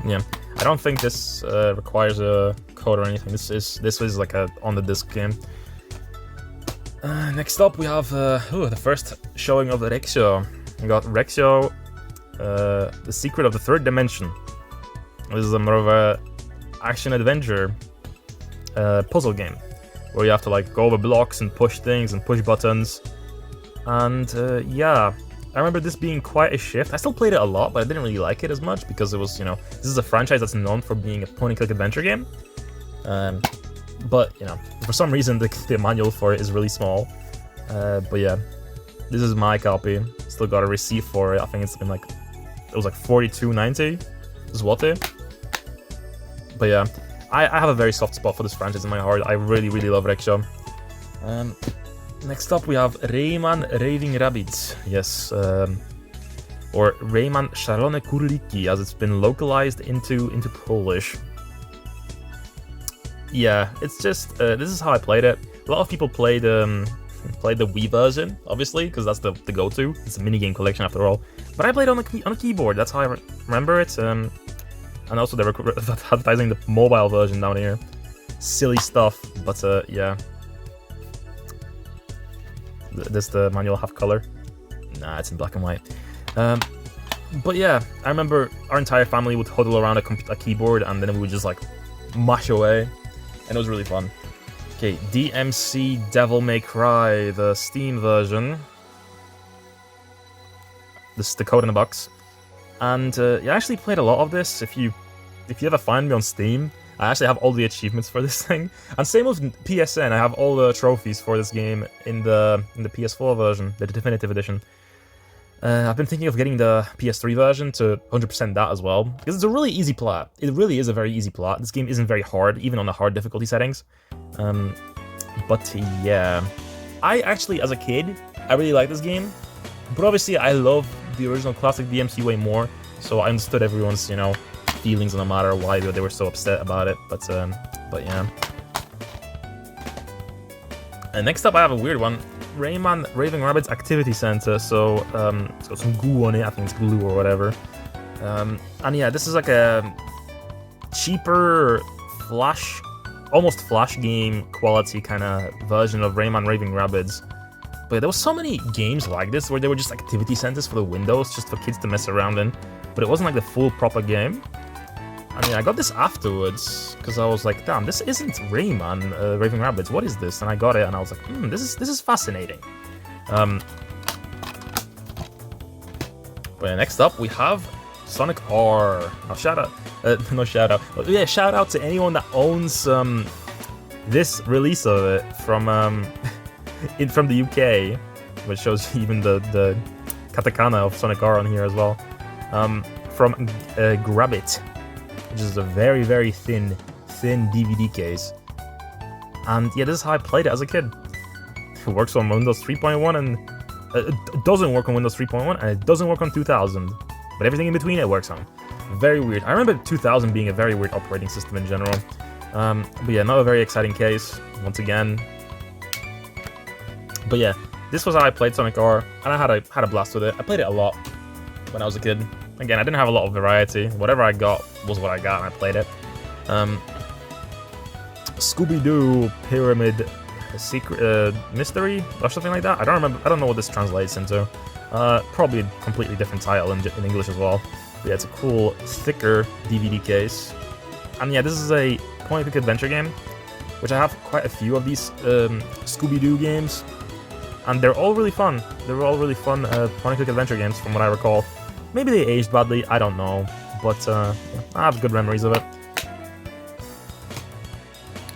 Yeah, I don't think this requires a code or anything. This is like a on the disc game. Next up, we have the first showing of Rexio. We got Rexio, The Secret of the Third Dimension. This is a more of a action-adventure puzzle game, where you have to like go over blocks and push things and push buttons. And yeah, I remember this being quite a shift. I still played it a lot, but I didn't really like it as much because it was, you know, this is a franchise that's known for being a point-and-click adventure game. But, you know, for some reason the manual for it is really small. But yeah, this is my copy. Still got a receipt for it. I think it's been like, it was like 42.90 zloty. But yeah, I have a very soft spot for this franchise in my heart. I really, really love Rexio. Next up, we have Rayman Raving Rabbids. Yes, or Rayman Szalone Kurliki, as it's been localized into Polish. Yeah, it's just this is how I played it. A lot of people played the Wii version, obviously, because that's the go-to. It's a minigame collection after all. But I played on a keyboard. That's how I remember it. And also they were advertising the mobile version down here. Silly stuff, but yeah. Does the manual have color? Nah, it's in black and white. But yeah, I remember our entire family would huddle around a keyboard, and then we would just like mash away, and it was really fun. Okay, DMC Devil May Cry, the Steam version. This is the code in the box. And yeah, I actually played a lot of this. If you ever find me on Steam, I actually have all the achievements for this thing. And same with PSN, I have all the trophies for this game in the PS4 version, the definitive edition. I've been thinking of getting the PS3 version to 100% that as well, because it's a really easy plot. It really is a very easy plot. This game isn't very hard, even on the hard difficulty settings. But yeah, I actually, as a kid, I really liked this game. But obviously, I love the original classic DMC way more, so I understood everyone's, you know, feelings no matter why they were so upset about it. But yeah. And next up, I have a weird one. Rayman Raving Rabbids Activity Center, so it's got some goo on it, I think it's glue or whatever. And yeah, this is like a cheaper Flash, almost Flash game quality kind of version of Rayman Raving Rabbids. But there were so many games like this where they were just activity centers for the windows, just for kids to mess around in, but it wasn't like the full proper game. I mean, I got this afterwards, because I was like, damn, this isn't Rayman Raving Rabbids, what is this? And I got it, and I was like, this is fascinating. But next up, we have Sonic R. Now, shout out, no shout out, but yeah, shout out to anyone that owns this release of it from from the UK, which shows even the katakana of Sonic R on here as well. From Grabbit, which is a very, very thin DVD case. And yeah, this is how I played it as a kid. It works on Windows 3.1 and it doesn't work on Windows 3.1 and it doesn't work on 2000. But everything in between it works on. Very weird. I remember 2000 being a very weird operating system in general. But yeah, not a very exciting case, once again. But yeah, this was how I played Sonic R, and I had a blast with it. I played it a lot when I was a kid. Again, I didn't have a lot of variety. Whatever I got was what I got, and I played it. Scooby-Doo Pyramid Secret Mystery or something like that. I don't remember. I don't know what this translates into. Probably a completely different title in English as well. But yeah, it's a cool, thicker DVD case. And yeah, this is a point-and-click adventure game, which I have quite a few of these Scooby-Doo games, and they're all really fun. They're all really fun point-and-click adventure games, from what I recall. Maybe they aged badly, I don't know, but I have good memories of it.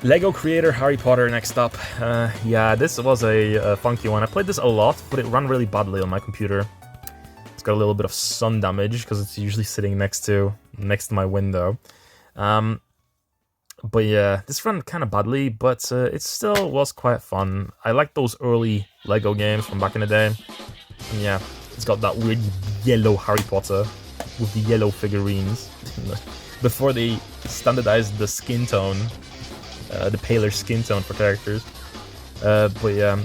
Lego creator Harry Potter next up. Yeah, this was a funky one. I played this a lot, but it ran really badly on my computer. It's got a little bit of sun damage because it's usually sitting next to my window. But yeah, this ran kind of badly, but it still was quite fun. I like those early Lego games from back in the day. And yeah, it's got that weird yellow Harry Potter with the yellow figurines. Before they standardized the skin tone, the paler skin tone for characters. But yeah,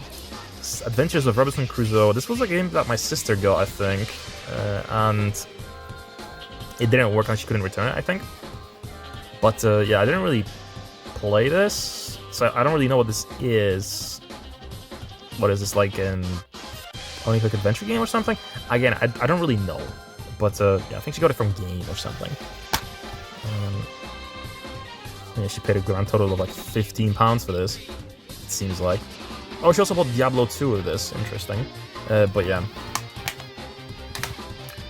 Adventures of Robinson Crusoe. This was a game that my sister got, I think, and it didn't work and she couldn't return it, I think. But yeah, I didn't really play this, so I don't really know what this is. What is this, like an point-and-click adventure game or something? Again, I don't really know, but yeah, I think she got it from Game or something. Yeah, she paid a grand total of like £15 for this, it seems like. Oh, she also bought Diablo 2 with this, interesting. But yeah.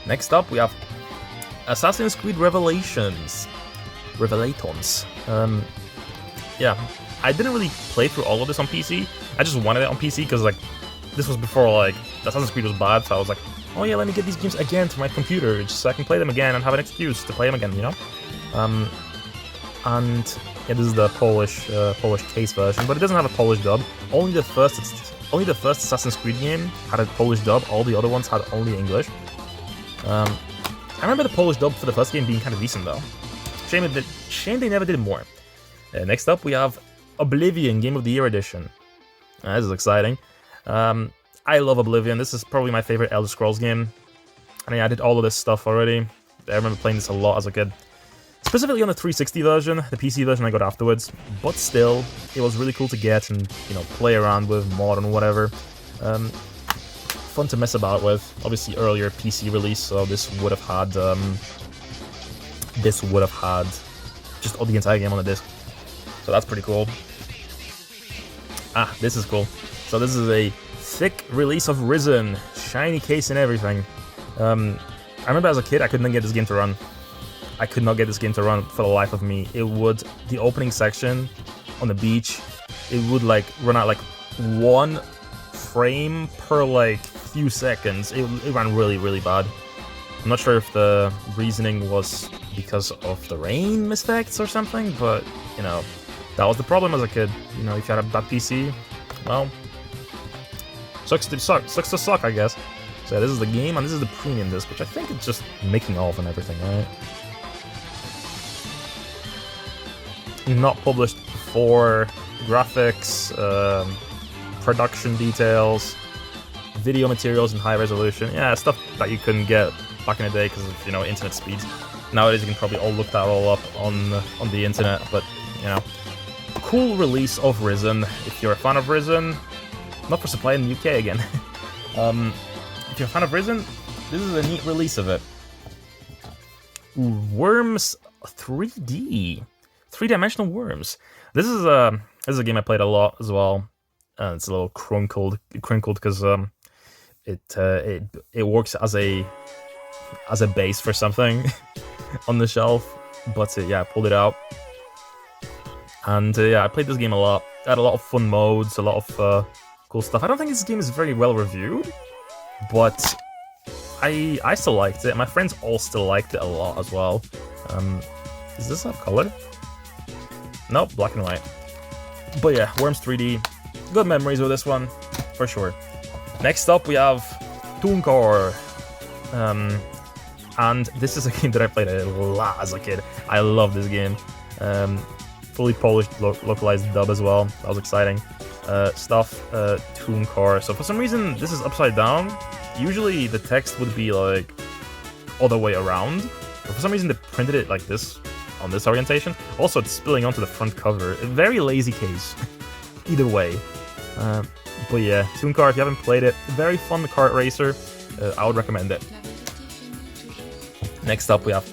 Next up, we have Assassin's Creed Revelations. Yeah, I didn't really play through all of this on PC. I just wanted it on PC because, like, this was before, like, Assassin's Creed was bad, so I was like, oh yeah, let me get these games again to my computer, just so I can play them again and have an excuse to play them again, you know? And yeah, this is the Polish case version, but it doesn't have a Polish dub. Only the first Assassin's Creed game had a Polish dub. All the other ones had only English. I remember the Polish dub for the first game being kind of decent though. Shame they never did more. Next up, we have Oblivion Game of the Year edition. This is exciting. I love Oblivion. This is probably my favorite Elder Scrolls game. I mean, I did all of this stuff already. I remember playing this a lot as a kid. Specifically on the 360 version, the PC version I got afterwards, but still, it was really cool to get and, you know, play around with, mod and whatever. Fun to mess about with. Obviously, earlier PC release, so this would have had just all the entire game on the disc. So that's pretty cool. Ah, this is cool. So this is a thick release of Risen, shiny case and everything. I remember as a kid, I couldn't get this game to run. I could not get this game to run for the life of me. It would, the opening section on the beach, it would like run out like 1 frame per like few seconds. It ran really, really bad. I'm not sure if the reasoning was because of the rain effects or something, but you know, that was the problem as a kid. You know, if you had a bad PC, well, sucks to suck, I guess. So yeah, this is the game, and this is the premium disc, which I think it's just making off and everything, right? Not published before. Graphics, production details, video materials in high resolution. Yeah, stuff that you couldn't get back in the day because of, you know, internet speeds. Nowadays you can probably all look that all up on the internet, but, you know. Cool release of Risen. If you're a fan of Risen, not for supply in the UK again. If you're a fan of Risen, this is a neat release of it. Worms 3D. 3-dimensional Worms. This is a game I played a lot as well. It's a little crinkled because it works as a base for something on the shelf. But yeah, I pulled it out, and yeah, I played this game a lot. It had a lot of fun modes, a lot of cool stuff. I don't think this game is very well reviewed, but I still liked it. My friends all still liked it a lot as well. Does this have color? Nope, black and white. But yeah, Worms 3D. Good memories with this one, for sure. Next up, we have Tooncore. And this is a game that I played a lot as a kid. I love this game. Fully polished, localized dub as well. That was exciting. Tooncore. So for some reason, this is upside down. Usually the text would be like all the way around. But for some reason, they printed it like this, on this orientation. Also, it's spilling onto the front cover. A very lazy case. Either way. But yeah, Tooncore, if you haven't played it, very fun kart racer. I would recommend it. Next up, we have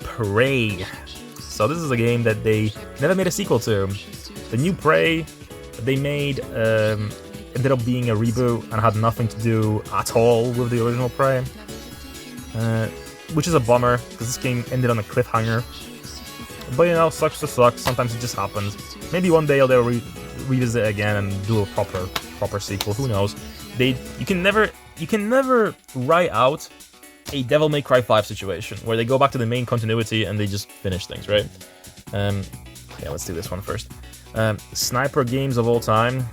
Prey. So this is a game that they never made a sequel to. The new Prey that they made ended up being a reboot and had nothing to do at all with the original Prey. Which is a bummer, because this game ended on a cliffhanger. But you know, sucks to suck. Sometimes it just happens. Maybe one day they'll revisit it again and do a proper sequel. Who knows? You can never write out a Devil May Cry 5 situation where they go back to the main continuity and they just finish things, right? Yeah, let's do this one first. Sniper games of all time.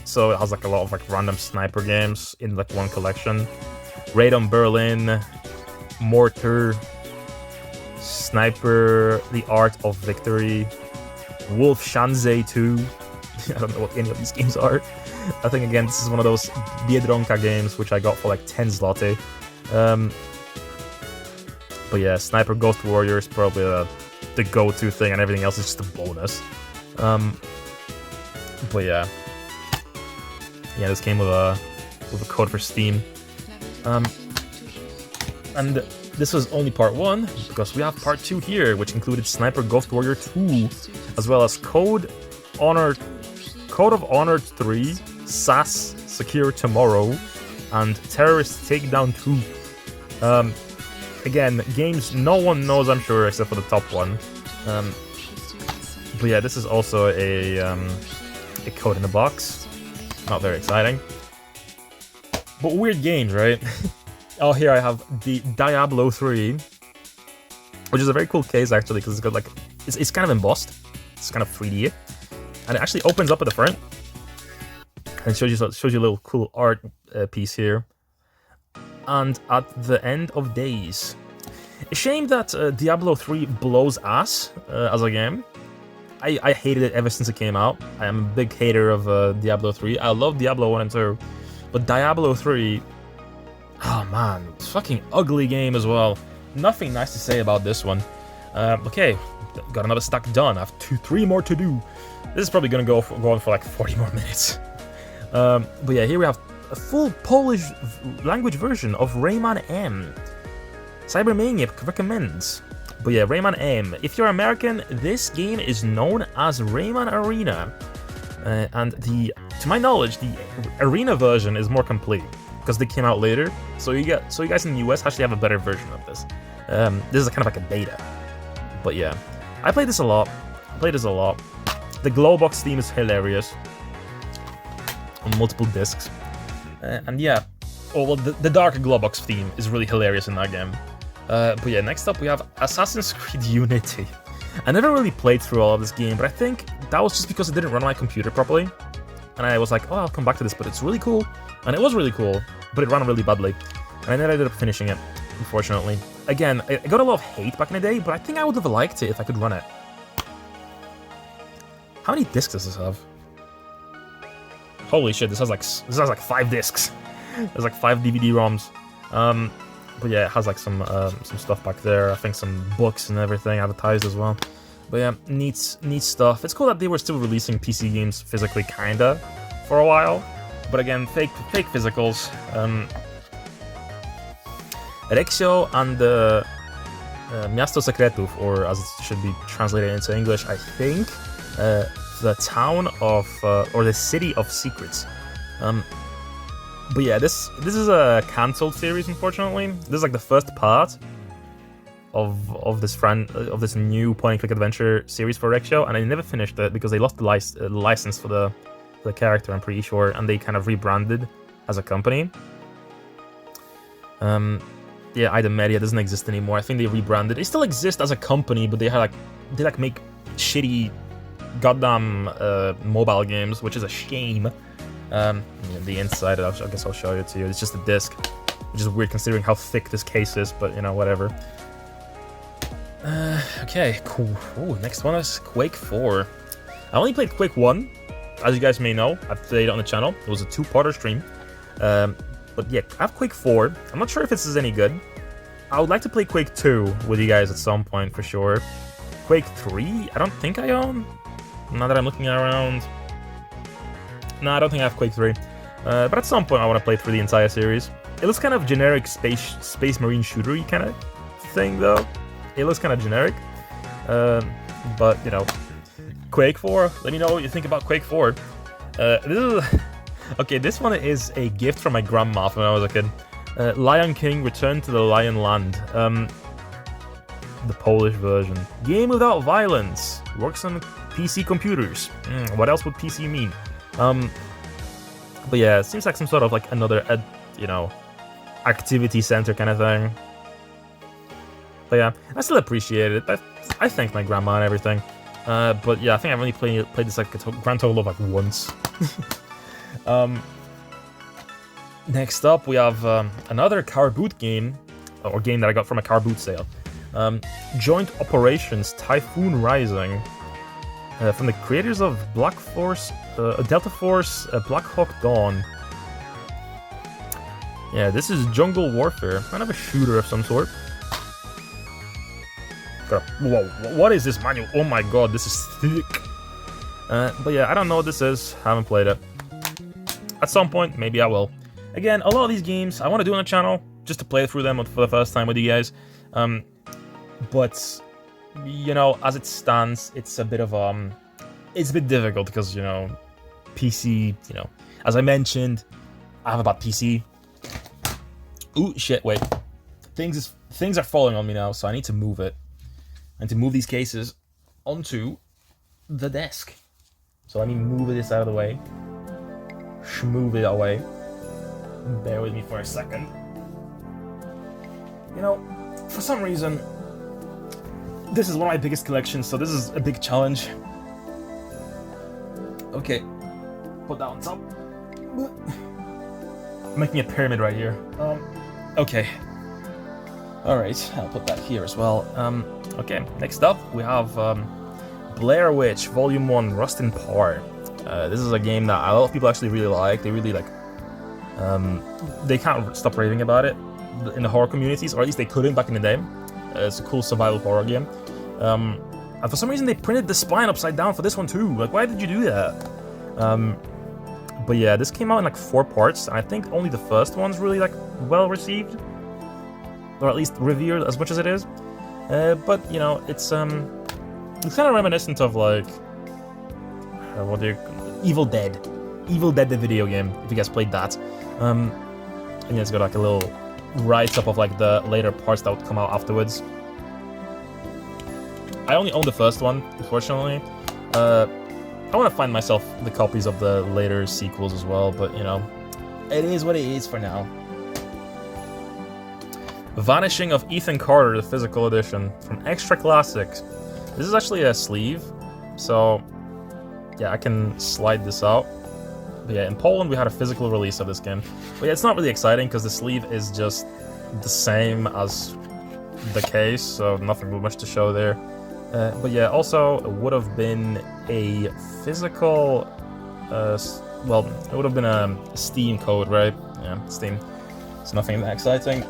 So it has like a lot of like random sniper games in like one collection. Raid on Berlin, Mortar, Sniper, The Art of Victory, Wolf Shanzei 2. I don't know what any of these games are. I think, again, this is one of those Biedronka games, which I got for like 10 zloty. But yeah, Sniper Ghost Warrior is probably the go-to thing, and everything else is just a bonus. But yeah. Yeah, this came with a code for Steam. And this was only part 1, because we have part 2 here, which included Sniper Ghost Warrior 2, as well as Code of Honor 3, SAS Secure Tomorrow, and Terrorist Takedown 2. Again, games no one knows, I'm sure, except for the top one. But yeah, this is also a code in the box. Not very exciting. But weird games, right? Oh, here I have the Diablo 3, which is a very cool case, actually, because it's got like... It's kind of embossed. It's kind of 3D. And it actually opens up at the front. And it shows you a little cool art piece here. And at the end of days. A shame that Diablo 3 blows ass as a game. I hated it ever since it came out. I am a big hater of Diablo 3. I love Diablo 1 and 2. But Diablo 3... Oh man, it's a fucking ugly game as well. Nothing nice to say about this one. Okay, got another stack done. I have 3 more to do. This is probably gonna go on for like 40 more minutes. But yeah, here we have a full Polish language version of Rayman M. Cybermaniac recommends. But yeah, Rayman M. If you're American, this game is known as Rayman Arena. And to my knowledge, the Arena version is more complete, because they came out later. So you guys in the US actually have a better version of this. This is kind of like a beta. But yeah, I played this a lot. The Glowbox theme is hilarious. On multiple discs. And yeah, well, the Dark Glowbox theme is really hilarious in that game. But yeah, next up we have Assassin's Creed Unity. I never really played through all of this game, but I think that was just because it didn't run on my computer properly. And I was like, oh, I'll come back to this, but it's really cool. And it was really cool, but it ran really badly. And I never ended up finishing it, unfortunately. Again, I got a lot of hate back in the day, but I think I would have liked it if I could run it. How many discs does this have? Holy shit, this has like 5 discs. There's like 5 DVD-ROMs. But yeah, it has like some stuff back there. I think some books and everything advertised as well. But yeah, neat stuff. It's cool that they were still releasing PC games physically, kinda, for a while. But again, fake physicals. Rexio and Miasto Sekretów, or as it should be translated into English, I think, the town of, or the city of secrets. But yeah, this is a cancelled series, unfortunately. This is like the first part of this new point-and-click adventure series for Rexio, and I never finished it because they lost the license for the character, I'm pretty sure, and they kind of rebranded as a company. Yeah, Ida Media doesn't exist anymore. I think they rebranded. They still exist as a company, but they make shitty goddamn mobile games, which is a shame. Yeah, the inside, I guess I'll show it to you. It's just a disc, which is weird considering how thick this case is, but you know, whatever. Okay, cool. Ooh, next one is Quake 4. I only played Quake 1, as you guys may know. I played it on the channel. It was a 2-parter stream. But yeah, I have Quake 4. I'm not sure if this is any good. I would like to play Quake 2 with you guys at some point, for sure. Quake 3, I don't think I own. Now that I'm looking around. No, I don't think I have Quake 3. But at some point I want to play through the entire series. It looks kind of generic space marine shooter-y kind of thing, though. It looks kind of generic. But, you know, Quake 4, let me know what you think about Quake 4. This is... Okay, this one is a gift from my grandma when I was a kid. Lion King: Return to the Lion Land. The Polish version. Game without violence. Works on PC computers. What else would PC mean? But yeah, it seems like some sort of like another, you know, activity center kind of thing. But yeah, I still appreciate it. I thank my grandma and everything. But yeah, I think I've only played this like a grand total of like once. Next up, we have another car boot game, or game that I got from a car boot sale. Joint Operations Typhoon Rising. from the creators of Black Force, Delta Force, Black Hawk Dawn. Yeah, this is Jungle Warfare, kind of a shooter of some sort. Whoa, what is this manual? Oh my god, this is thick. But yeah, I don't know what this is, haven't played it. At some point, maybe I will. Again, a lot of these games I want to do on the channel, just to play through them for the first time with you guys. But, you know, as it stands, it's a bit of, it's a bit difficult because, you know, PC, you know, as I mentioned, I have a bad PC. Ooh, shit, wait. Things are falling on me now, so I need to move it. I need to move these cases onto the desk. So let me move this out of the way. Schmove it away. Bear with me for a second. You know, for some reason, this is one of my biggest collections, so this is a big challenge. Okay, put that on top. I'm making a pyramid right here. Okay. Alright, I'll put that here as well. Okay, next up we have Blair Witch Volume 1 Rust in Power. This is a game that a lot of people actually really like. They really like... they can't stop raving about it in the horror communities, or at least they couldn't back in the day. It's a cool survival horror game. And for some reason they printed the spine upside down for this one too. Like, why did you do that? But yeah, this came out in like 4 parts, and I think only the first one's really like well received, or at least revered as much as it is. But you know, it's kind of reminiscent of like what do you Evil Dead, the video game. If you guys played that, and yeah, it's got like a little write-up of like the later parts that would come out afterwards. I only own the first one, unfortunately. I want to find myself the copies of the later sequels as well, but you know, it is what it is for now. Vanishing of Ethan Carter, the physical edition from Extra Classics. This is actually a sleeve, so yeah, I can slide this out. But yeah, in Poland we had a physical release of this game. But yeah, it's not really exciting because the sleeve is just the same as the case, so nothing much to show there. But yeah, also it would have been a physical, well, it would have been a Steam code, right? Yeah, Steam. It's nothing that exciting.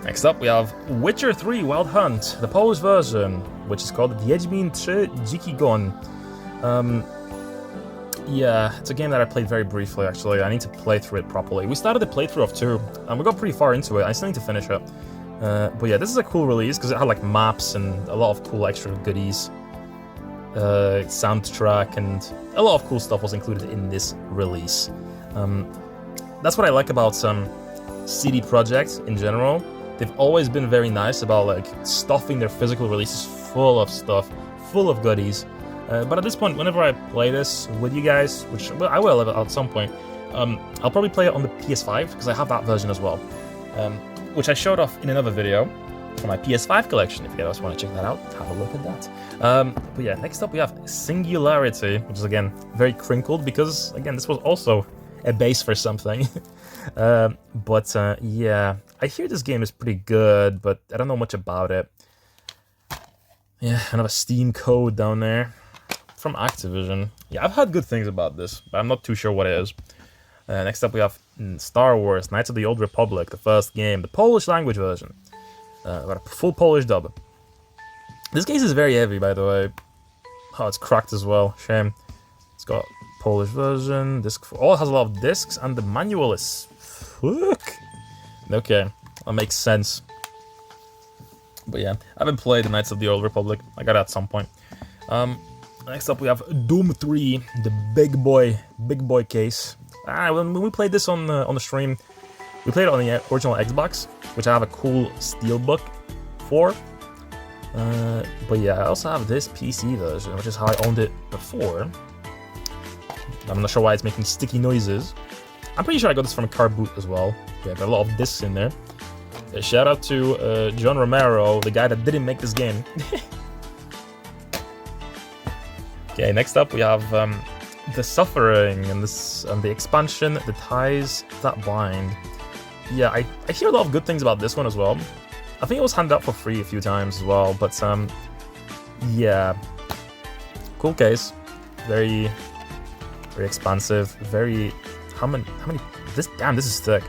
Next up we have Witcher 3 Wild Hunt, the Polish version, which is called Wiedźmin 3 Dziki Gon. Yeah, it's a game that I played very briefly actually. I need to play through it properly. We started the playthrough of 2, and we got pretty far into it. I still need to finish it. But yeah, this is a cool release because it had like maps and a lot of cool extra goodies. Soundtrack and a lot of cool stuff was included in this release. That's what I like about CD Projekt in general. They've always been very nice about like stuffing their physical releases full of stuff, full of goodies. But at this point, whenever I play this with you guys, which I will at some point, I'll probably play it on the PS5 because I have that version as well. Which I showed off in another video for my PS5 collection. If you guys want to check that out, have a look at that. But yeah, next up we have Singularity, which is again very crinkled because again this was also a base for something. Yeah, I hear this game is pretty good, but I don't know much about it. Yeah, another Steam code down there from Activision. Yeah, I've heard good things about this, but I'm not too sure what it is. Next up we have Star Wars Knights of the Old Republic, the first game, the Polish language version. Got a full Polish dub. This case is very heavy, by the way. Oh, it's cracked as well. Shame. It's got Polish version. Disc. Oh, it has a lot of discs, and the manual is fuck. Okay, that makes sense. But yeah, I haven't played the Knights of the Old Republic. I got it at some point. Next up we have Doom 3, the big boy case. When we played this on the stream, we played it on the original Xbox, which I have a cool steelbook for. But yeah, I also have this PC version, which is how I owned it before. I'm not sure why it's making sticky noises. I'm pretty sure I got this from a car boot as well. Yeah, got a lot of discs in there. Shout out to John Romero, the guy that didn't make this game. Okay, next up we have The Suffering and the expansion, The Ties That Bind. Yeah, I hear a lot of good things about this one as well. I think it was handed out for free a few times as well, but yeah, cool case, very expansive, very, how many, this is thick.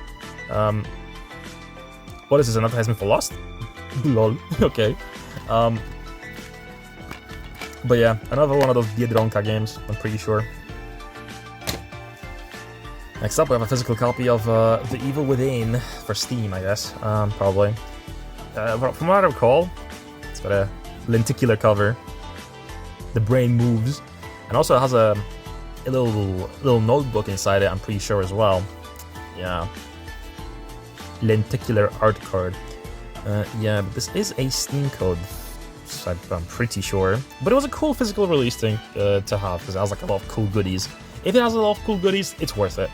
What is this, an advertisement for Lost? Lol, okay. But yeah, another one of those DVD-Rom games, I'm pretty sure. Next up, we have a physical copy of The Evil Within for Steam, I guess, probably. From what I recall, it's got a lenticular cover. The brain moves, and also it has a little notebook inside it, I'm pretty sure as well. Yeah. Lenticular art card. Yeah, but this is a Steam code, I'm pretty sure. But it was a cool physical release thing to have, because it has like a lot of cool goodies. If it has a lot of cool goodies, it's worth it.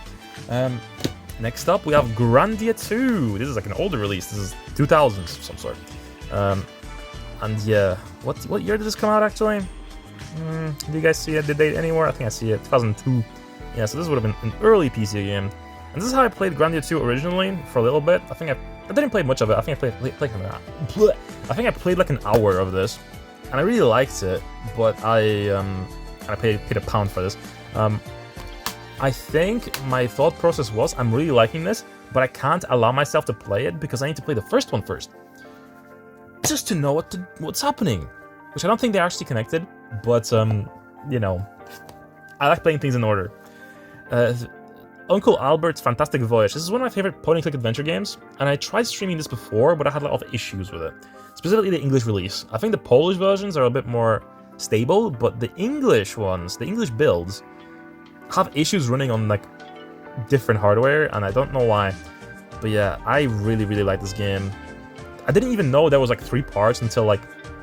Next up, we have Grandia 2. This is like an older release. This is 2000s of some sort. And yeah, what year did this come out actually? Do you guys see it? The date anywhere? I think I see it. 2002. Yeah, so this would have been an early PC game. And this is how I played Grandia 2 originally for a little bit. I think I didn't play much of it. I think I played like an hour of this, and I really liked it. But I paid £1 for this. I think my thought process was, I'm really liking this, but I can't allow myself to play it because I need to play the first one first, just to know what's happening. Which I don't think they're actually connected, but you know, I like playing things in order. Uncle Albert's Fantastic Voyage. This is one of my favorite point-and-click adventure games, and I tried streaming this before, but I had a lot of issues with it. Specifically the English release. I think the Polish versions are a bit more stable, but the English ones, the English builds, have issues running on like different hardware, and I don't know why. But yeah, I really like this game. I didn't even know there was like 3 parts until like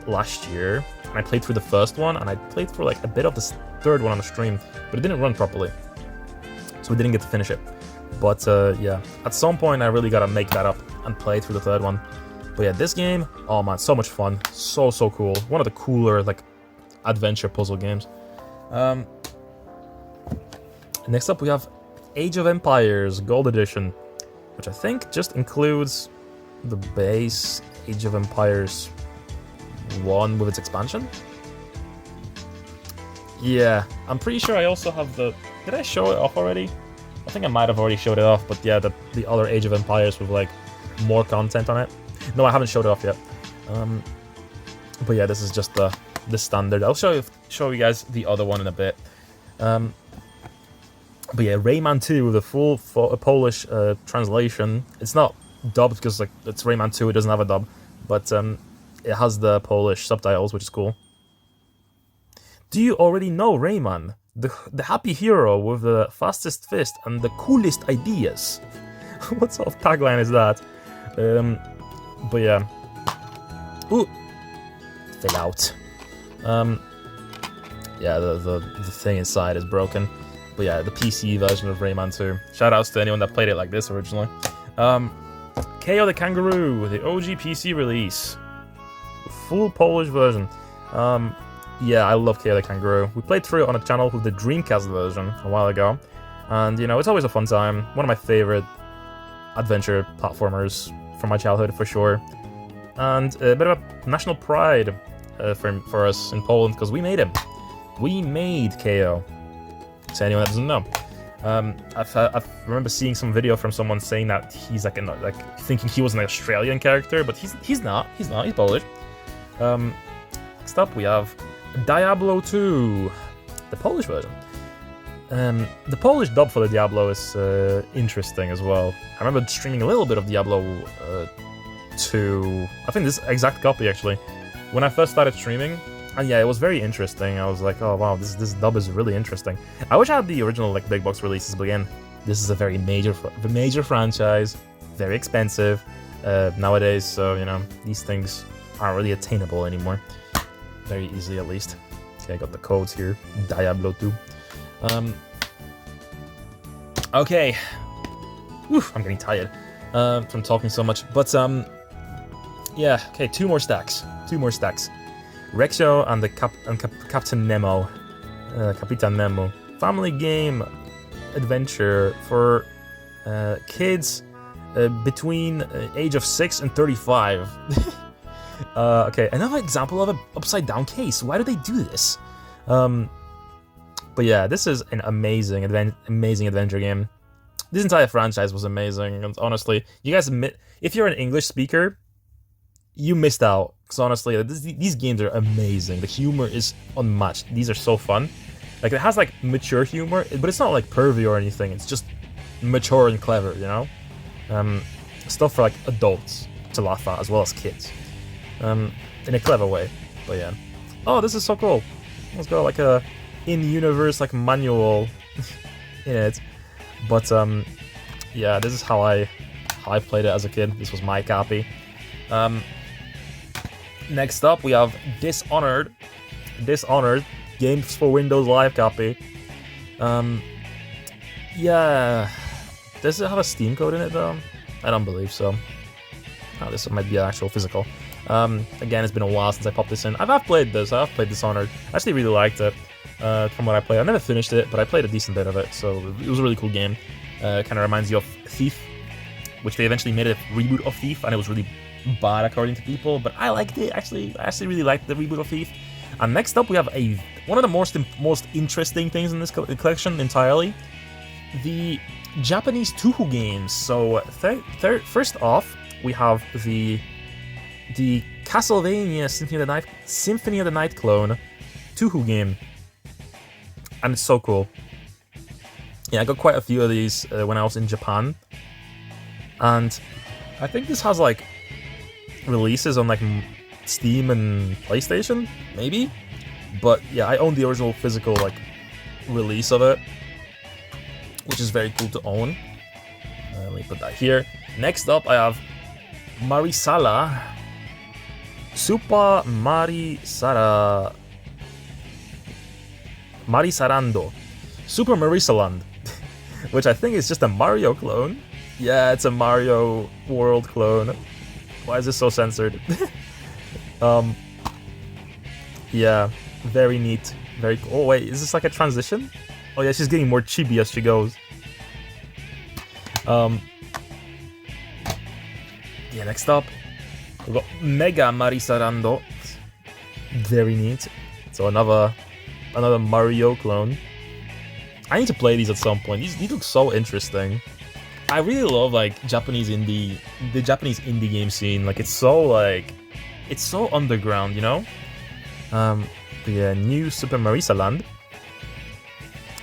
last year, and I played through the first one, and I played through like a bit of the third one on the stream, but it didn't run properly, so we didn't get to finish it. But yeah, at some point I really gotta make that up and play through the third one. But yeah, this game, oh man, so much fun, so cool. One of the cooler like adventure puzzle games. Next up we have Age of Empires Gold Edition, which I think just includes the base Age of Empires 1 with its expansion. Yeah, I'm pretty sure I also have the... Did I show it off already? I think I might have already showed it off, but yeah, the other Age of Empires with like more content on it. No, I haven't showed it off yet. But yeah, this is just the standard. I'll show you guys the other one in a bit. But yeah, Rayman 2 with a full Polish translation. It's not dubbed because like it's Rayman 2, it doesn't have a dub, but it has the Polish subtitles, which is cool. Do you already know Rayman, the happy hero with the fastest fist and the coolest ideas? What sort of tagline is that? But yeah, ooh, fell out. Yeah, the thing inside is broken. But yeah, the PC version of Rayman 2. Shoutouts to anyone that played it like this originally. KO the Kangaroo, the OG PC release. Full Polish version. Yeah, I love KO the Kangaroo. We played through it on a channel with the Dreamcast version a while ago. And, you know, it's always a fun time. One of my favorite adventure platformers from my childhood, for sure. And a bit of a national pride for us in Poland, because we made him. We made KO. To anyone that doesn't know. I remember seeing some video from someone saying that he's like thinking he was an Australian character, but he's not. He's Polish. Next up we have Diablo 2, the Polish version. The Polish dub for the Diablo is interesting as well. I remember streaming a little bit of Diablo 2. I think this exact copy actually. When I first started streaming. And yeah, it was very interesting. I was like, oh wow, this dub is really interesting. I wish I had the original like big box releases, but again, this is a very major franchise, very expensive nowadays. So you know, these things aren't really attainable anymore, very easily at least. Okay, I got the codes here. Diablo 2. Okay. Oof, I'm getting tired from talking so much. But yeah. Okay, 2 more stacks. Rexo and Captain Nemo, Capitan Nemo, family game adventure for kids between age of 6 and 35. Okay, another example of an upside-down case. Why do they do this? But yeah, this is an amazing adventure game. This entire franchise was amazing, and honestly, you guys admit, if you're an English speaker, you missed out. Because honestly, these games are amazing. The humor is unmatched. These are so fun. Like, it has like mature humor, but it's not like pervy or anything. It's just mature and clever, you know? Stuff for like adults to laugh at as well as kids. In a clever way. But yeah. Oh, this is so cool. It's got like a in-universe like manual in it. But yeah, this is how I played it as a kid. This was my copy. Next up, we have Dishonored. Games for Windows Live copy. Yeah. Does it have a Steam code in it though? I don't believe so. Oh, this might be an actual physical. Again, it's been a while since I popped this in. I've played this. I've played Dishonored. I actually really liked it. From what I played, I never finished it, but I played a decent bit of it, so it was a really cool game. Kind of reminds you of Thief, which they eventually made a reboot of Thief, and it was really bad according to people, but I liked it. Actually, I actually really liked the reboot of Thief. And next up, we have one of the most interesting things in this collection entirely: the Japanese Touhou games. So first off, we have the Castlevania Symphony of the Night clone Touhou game. And it's so cool. Yeah, I got quite a few of these when I was in Japan. And I think this has like releases on like Steam and PlayStation, maybe? But yeah, I own the original physical like release of it, which is very cool to own. Let me put that here. Next up, I have Marisala. Super Marisalando. Super Marisaland. Which I think is just a Mario clone. Yeah, it's a Mario World clone. Why is this so censored? Yeah, very neat. Very cool. Oh wait, is this like a transition? Oh yeah, she's getting more chibi as she goes. Yeah, next up, we've got Mega Marisalando. Very neat. So another Mario clone. I need to play these at some point. These look so interesting. I really love like the Japanese indie game scene. Like it's so underground, you know? But yeah, new Super Marisaland.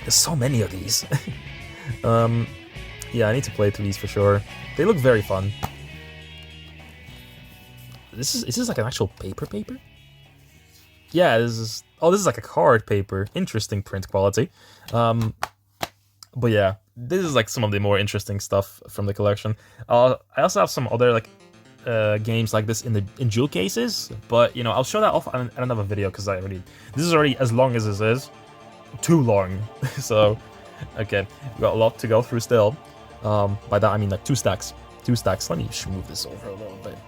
There's so many of these. Yeah, I need to play through these for sure. They look very fun. Is this like an actual paper? Yeah, this is like a card paper. Interesting print quality. But yeah, this is like some of the more interesting stuff from the collection. I also have some other like games like this in jewel cases, but you know, I'll show that off in another video because this is already as long as this is. Too long. So, okay, we've got a lot to go through still. By that I mean like two stacks. Let me just move this over a little bit.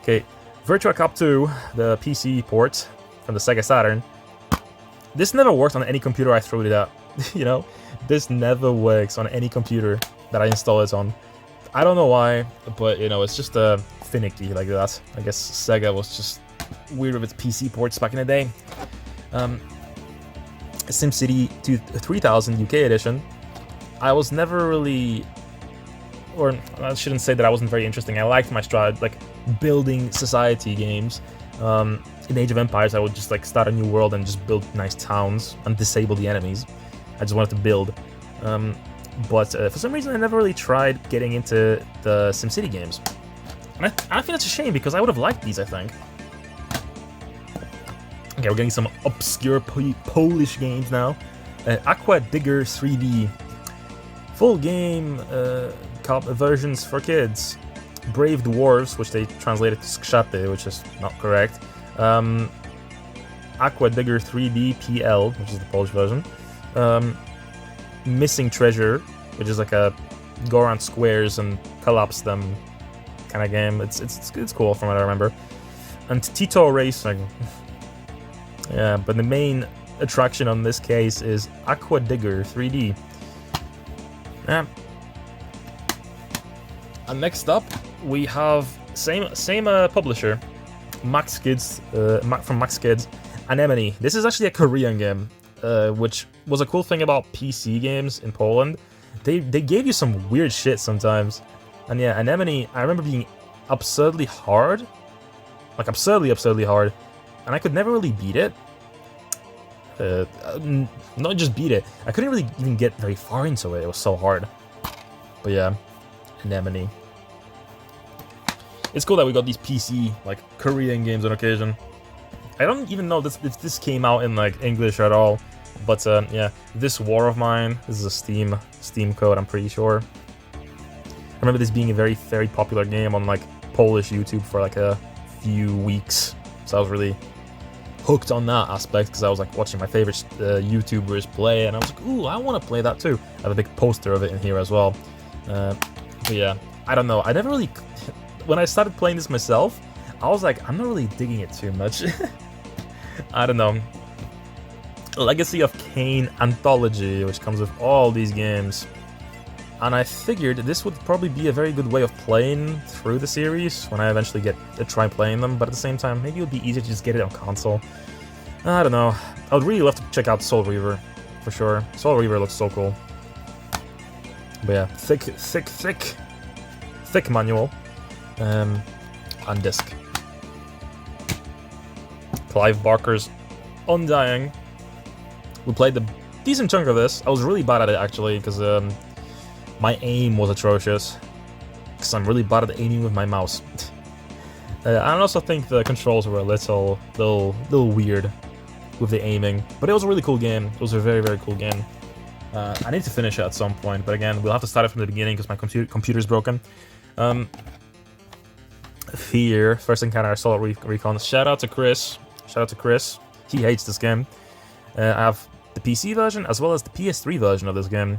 Okay, Virtua Cop 2, the PC port from the Sega Saturn. This never worked on any computer I threw it at. You know, this never works on any computer that I install it on. I don't know why, but you know, it's just finicky like that. I guess Sega was just weird with its PC ports back in the day. SimCity 3000 UK edition. I was never really, or I shouldn't say that I wasn't very interesting. I liked my stride, like building society games. In Age of Empires, I would just like start a new world and just build nice towns and disable the enemies. I just wanted to build. But for some reason, I never really tried getting into the SimCity games. And I think that's a shame because I would have liked these, I think. Okay, we're getting some obscure Polish games now. Aqua Digger 3D. Full game versions for kids. Brave Dwarves, which they translated to Skrzaty, which is not correct. Aqua Digger 3D PL, which is the Polish version. Missing Treasure, which is like a go around squares and collapse them kind of game. It's cool from what I remember. And Tito Racing. Yeah, but the main attraction on this case is Aqua Digger 3D. Yeah. And next up, we have same publisher, Max Kids, from Max Kids, Anemone. This is actually a Korean game, which was a cool thing about PC games in Poland. They gave you some weird shit sometimes. And yeah, Anemone, I remember being absurdly hard. Like absurdly hard. And I could never really beat it. Not just beat it, I couldn't really even get very far into it. It was so hard. But yeah, Anemone. It's cool that we got these PC, like, Korean games on occasion. I don't even know if this came out in, like, English at all. But, yeah, This War of Mine, this is a Steam code, I'm pretty sure. I remember this being a very, very popular game on, like, Polish YouTube for, like, a few weeks. So I was really hooked on that aspect, because I was, like, watching my favorite YouTubers play, and I was like, ooh, I want to play that too. I have a big poster of it in here as well. But yeah, I don't know, I never really... When I started playing this myself, I was like, I'm not really digging it too much. I don't know. Legacy of Kain Anthology, which comes with all these games. And I figured this would probably be a very good way of playing through the series when I eventually get to try playing them, but at the same time, maybe it would be easier to just get it on console. I don't know. I would really love to check out Soul Reaver, for sure. Soul Reaver looks so cool. But yeah, thick manual. On disc. Clive Barker's Undying. We played the decent chunk of this. I was really bad at it actually, because my aim was atrocious. Because I'm really bad at aiming with my mouse. I also think the controls were a little weird with the aiming. But it was a really cool game. It was a very, very cool game. I need to finish it at some point, but again, we'll have to start it from the beginning because my computer's broken. Fear, First Encounter, Assault Recon. Shout out to Chris. He hates this game. I have the PC version as well as the PS3 version of this game.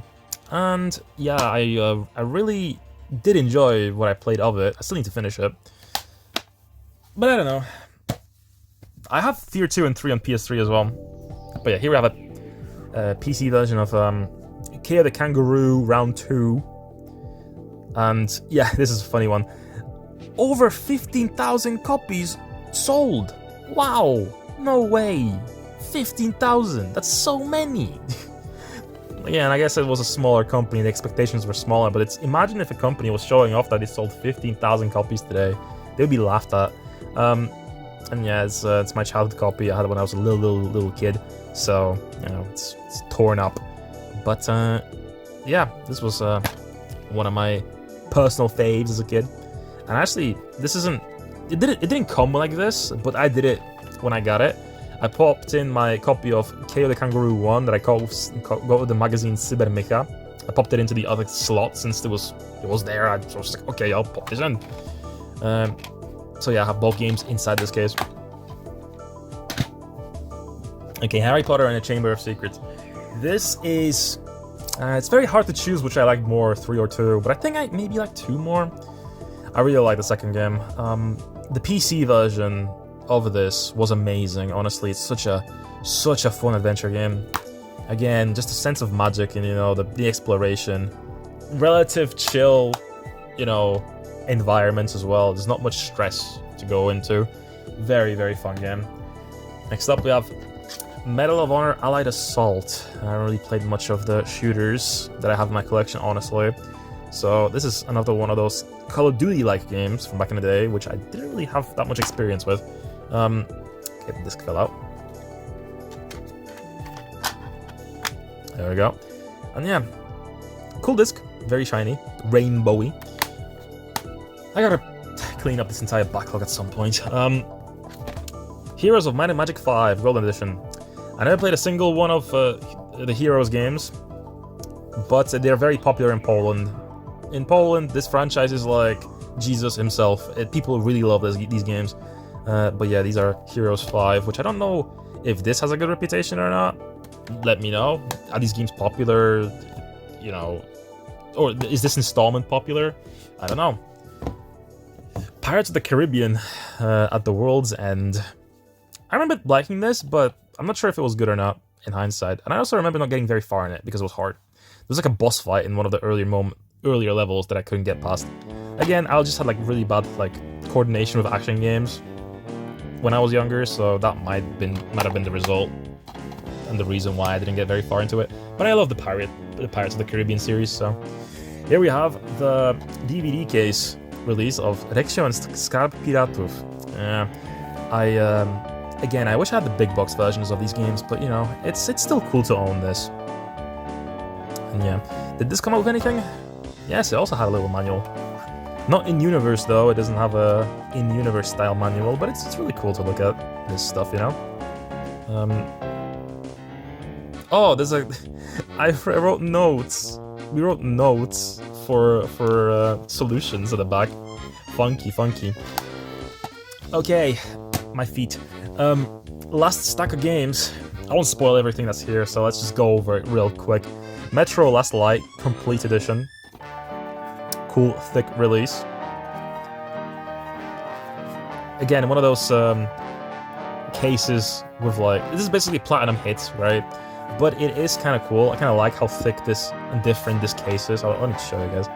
And yeah, I really did enjoy what I played of it. I still need to finish it. But I don't know. I have Fear 2 and 3 on PS3 as well. But yeah, here we have a PC version of K of the Kangaroo Round 2. And yeah, this is a funny one. Over 15,000 copies sold! Wow! No way! 15,000! That's so many! Yeah, and I guess it was a smaller company, the expectations were smaller, but imagine if a company was showing off that it sold 15,000 copies today. They would be laughed at. And yeah, it's my childhood copy. I had it when I was a little kid, so, you know, it's torn up. But, yeah, this was one of my personal faves as a kid. And actually, it didn't come like this, but I did it when I got it. I popped in my copy of K of the Kangaroo 1 that I got with the magazine Cybermecha. I popped it into the other slot since it was there. I was like, okay, I'll pop this in. So yeah, I have both games inside this case. Okay, Harry Potter and the Chamber of Secrets. This is... it's very hard to choose which I like more, 3 or 2, but I think I maybe like 2 more. I really like the second game. The PC version of this was amazing. Honestly, it's such a fun adventure game. Again, just a sense of magic and, you know, the exploration, relative chill, you know, environments as well. There's not much stress to go into. Very, very fun game. Next up, we have Medal of Honor Allied Assault. I haven't really played much of the shooters that I have in my collection, honestly. So this is another one of those Call of Duty-like games from back in the day, which I didn't really have that much experience with. Okay, the disc fell out. There we go. And yeah, cool disc, very shiny, rainbowy. I gotta clean up this entire backlog at some point. Heroes of Might and Magic 5 Golden Edition. I never played a single one of the Heroes games, but they're very popular in Poland. In Poland, this franchise is like Jesus himself. People really love these games. But yeah, these are Heroes 5, which I don't know if this has a good reputation or not. Let me know. Are these games popular? You know, or is this installment popular? I don't know. Pirates of the Caribbean at the World's End. I remember liking this, but I'm not sure if it was good or not in hindsight. And I also remember not getting very far in it because it was hard. There was like a boss fight in one of the earlier levels that I couldn't get past. Again, I just had like really bad like coordination with action games. when I was younger, so that might have been the result and the reason why I didn't get very far into it. But I love the Pirates of the Caribbean series, so here we have the DVD case release of Reksio and Skarb Piratów. Again, I wish I had the big box versions of these games, but you know, it's still cool to own this. And yeah, did this come out with anything? Yes, it also had a little manual. Not in-universe though, it doesn't have a in-universe style manual, but it's really cool to look at this stuff, you know? Oh, there's a... I wrote notes. We wrote notes for solutions at the back. Funky, funky. Okay, my feet. Last stack of games. I won't spoil everything that's here, so let's just go over it real quick. Metro Last Light, Complete Edition. Cool, thick release. Again, one of those cases with like... This is basically platinum hits, right? But it is kind of cool. I kind of like how thick and different this case is. Let me show you guys.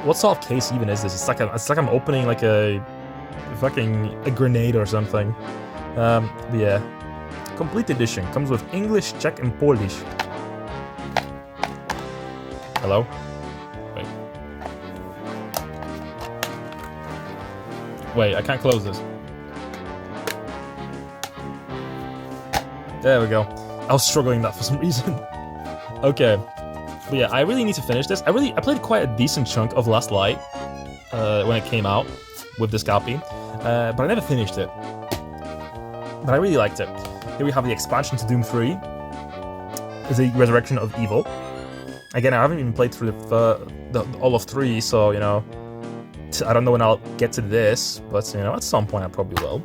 What sort of case even is this? It's like I'm opening like a grenade or something. But yeah, complete edition comes with English, Czech, and Polish. Hello. Wait, I can't close this. There we go. I was struggling that for some reason. Okay. But yeah, I really need to finish this. I played quite a decent chunk of Last Light when it came out with this copy, but I never finished it. But I really liked it. Here we have the expansion to Doom 3. It's a Resurrection of Evil. Again, I haven't even played through all of 3, so, you know, I don't know when I'll get to this, but, you know, at some point I probably will.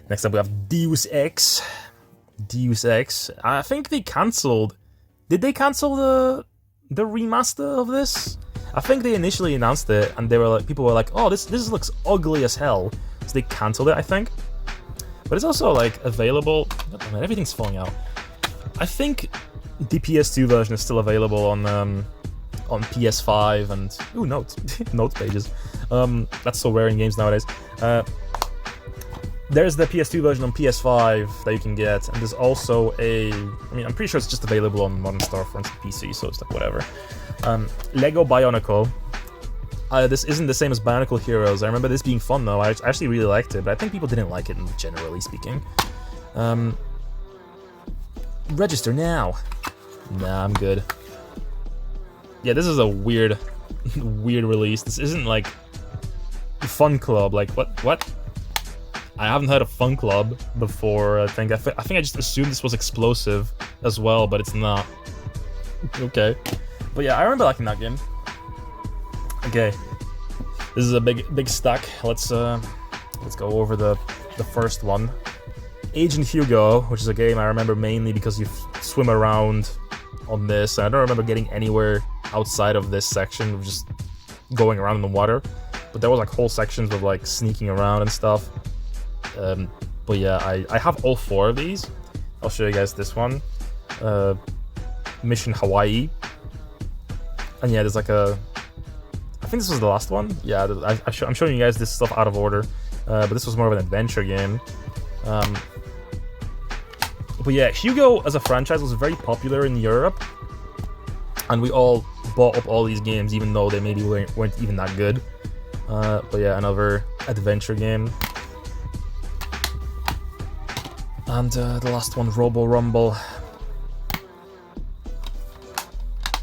Next up we have Deus Ex. Deus Ex. I think they cancelled... Did they cancel the remaster of this? I think they initially announced it, and they were like, people were like, "Oh, this looks ugly as hell," so they cancelled it, I think. But it's also like available. Oh, man, everything's falling out. I think the PS2 version is still available on PS5 and notes, notes pages. That's so rare in games nowadays. There's the PS2 version on PS5 that you can get, and there's also I'm pretty sure it's just available on Modern Storefronts PC, so it's like whatever. Lego Bionicle. This isn't the same as Bionicle Heroes. I remember this being fun though. I actually really liked it, but I think people didn't like it, generally speaking. Register now. Nah, I'm good. Yeah, this is a weird release. This isn't like Fun Club. Like what? I haven't heard of Fun Club before. I think I just assumed this was Explosive as well, but it's not. Okay, but yeah, I remember liking that game. Okay, this is a big stack. Let's go over the first one. Agent Hugo, which is a game I remember mainly because you swim around on this. And I don't remember getting anywhere outside of this section of just going around in the water. But there was like whole sections of like sneaking around and stuff. But yeah, I have all 4 of these. I'll show you guys this one. Mission Hawaii. And yeah, there's like I think this was the last one. Yeah, I'm showing you guys this stuff out of order. But this was more of an adventure game. But yeah, Hugo as a franchise was very popular in Europe. And we all bought up all these games, even though they maybe weren't even that good. But yeah, another adventure game. And the last one, Robo Rumble.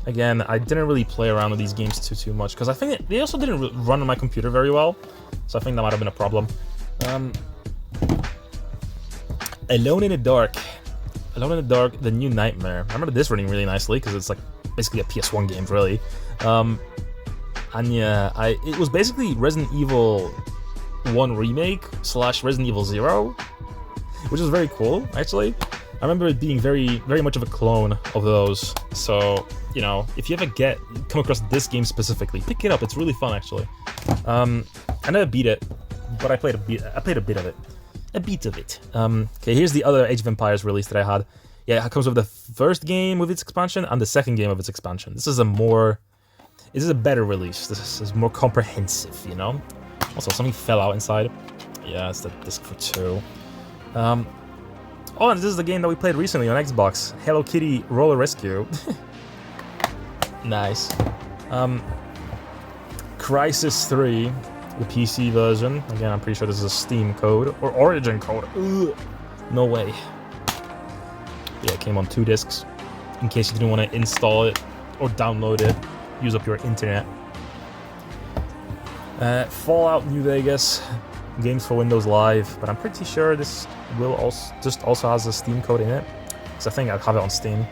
Again, I didn't really play around with these games too much, because I think they also didn't run on my computer very well. So I think that might have been a problem. Alone in the Dark. Alone in the Dark, The New Nightmare. I remember this running really nicely, because it's like basically a PS1 game, really. And yeah, it was basically Resident Evil 1 Remake / Resident Evil 0, which was very cool, actually. I remember it being very much of a clone of those. So, you know, if you ever come across this game specifically, pick it up. It's really fun, actually. I never beat it, but I played a bit of it. A bit of it. Okay, here's the other Age of Empires release that I had. Yeah, it comes with the first game with its expansion and the second game of its expansion. This is a better release. This is more comprehensive, you know? Also, something fell out inside. Yeah, it's the disc for 2. Oh, and this is the game that we played recently on Xbox. Hello Kitty Roller Rescue. Nice. Crisis 3, the PC version. Again, I'm pretty sure this is a Steam code or Origin code. Ugh. No way. Yeah, it came on 2 discs. In case you didn't want to install it or download it, use up your internet. Fallout New Vegas, games for Windows Live, but I'm pretty sure this will also has a Steam code in it, because I think I have it on Steam.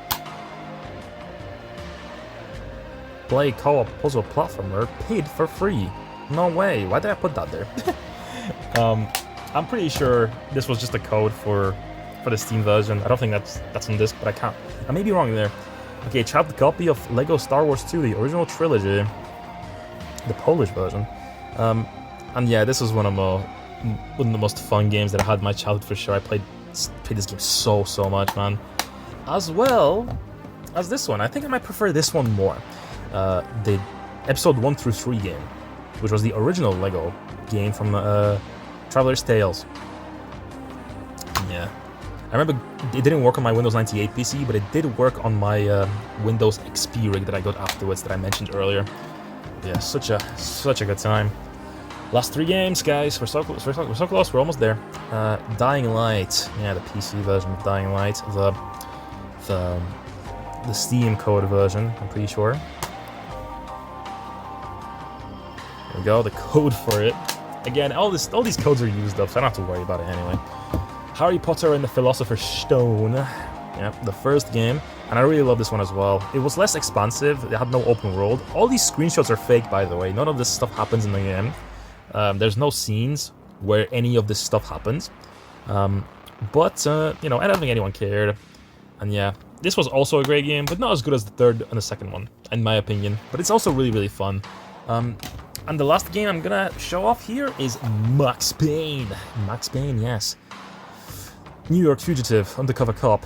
Play co-op puzzle platformer, paid for free. No way, why did I put that there? I'm pretty sure this was just a code for the Steam version. I don't think that's on disc, but I may be wrong there. Okay, child copy of Lego Star Wars 2, the original trilogy, the Polish version. And yeah, this was one of the most fun games that I had in my childhood for sure. I played this game so much, man. As well as this one. I think I might prefer this one more. The episode 1 through 3 game, which was the original Lego game from Traveler's Tales. Yeah. I remember it didn't work on my Windows 98 PC, but it did work on my Windows XP rig that I got afterwards that I mentioned earlier. Yeah, such a good time. Last 3 games, guys. We're so close. We're almost there. Dying Light. Yeah, the PC version of Dying Light. The Steam code version. I'm pretty sure. There we go. The code for it. Again, all these codes are used up, so I don't have to worry about it anyway. Harry Potter and the Philosopher's Stone. Yeah, the first game. And I really love this one as well. It was less expansive. It had no open world. All these screenshots are fake, by the way. None of this stuff happens in the game. There's no scenes where any of this stuff happens. But you know, I don't think anyone cared. And yeah, this was also a great game, but not as good as the third and the second one, in my opinion. But it's also really fun. And the last game I'm gonna show off here is Max Payne. Max Payne, yes. New York Fugitive, Undercover Cop.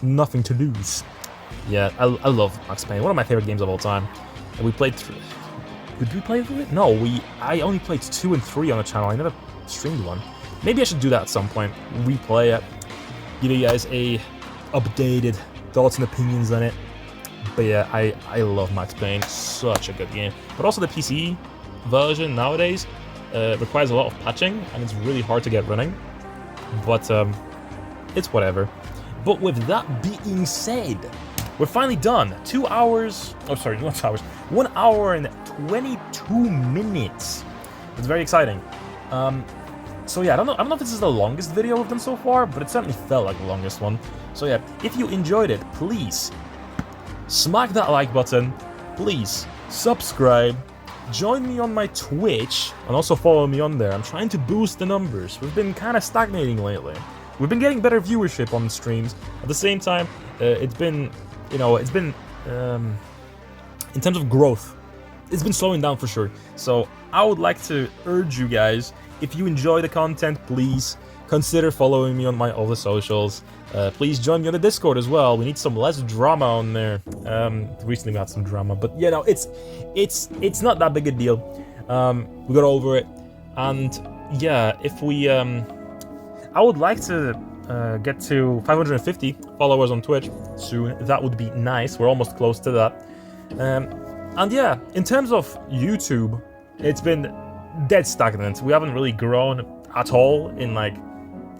Nothing to lose. Yeah, I love Max Payne. One of my favorite games of all time. And we played through. Did we play through it? No, I only played 2 and 3 on the channel. I never streamed one. Maybe I should do that at some point. Replay it. Give you guys a updated thoughts and opinions on it. But yeah, I love Max Payne. Such a good game. But also the PC version nowadays requires a lot of patching, and it's really hard to get running. But it's whatever. But with that being said, we're finally done. 2 hours. Oh, sorry, not 2 hours. 1 hour and 22 minutes. It's very exciting. So yeah, I don't know if this is the longest video we've done so far, but it certainly felt like the longest one. So yeah, if you enjoyed it, please smack that like button. Please subscribe. Join me on my Twitch and also follow me on there. I'm trying to boost the numbers. We've been kind of stagnating lately. We've been getting better viewership on streams. At the same time, it's been, in terms of growth, it's been slowing down for sure. So I would like to urge you guys, if you enjoy the content, please consider following me on my other socials. Please join me on the Discord as well. We need some less drama on there. Recently we had some drama, but you know, it's not that big a deal. We got over it, and yeah, if we I would like to get to 550 followers on Twitch soon. That would be nice. We're almost close to that. And yeah, in terms of YouTube, it's been dead stagnant. We haven't really grown at all in like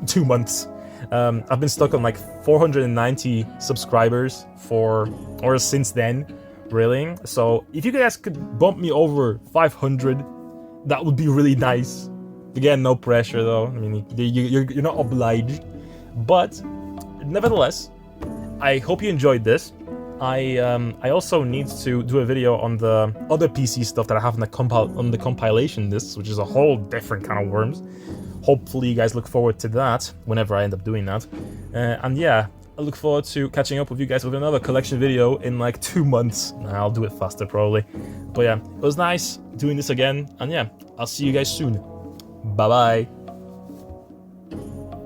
2 months. I've been stuck on like 490 subscribers since then, really. So if you guys could bump me over 500, that would be really nice. Again, no pressure though. I mean, you're not obliged. But nevertheless, I hope you enjoyed this. I also need to do a video on the other PC stuff that I have on the compilation discs, which is a whole different kind of worms. Hopefully you guys look forward to that whenever I end up doing that. And yeah, I look forward to catching up with you guys with another collection video in like 2 months. I'll do it faster probably. But yeah, it was nice doing this again. And yeah, I'll see you guys soon. Bye bye.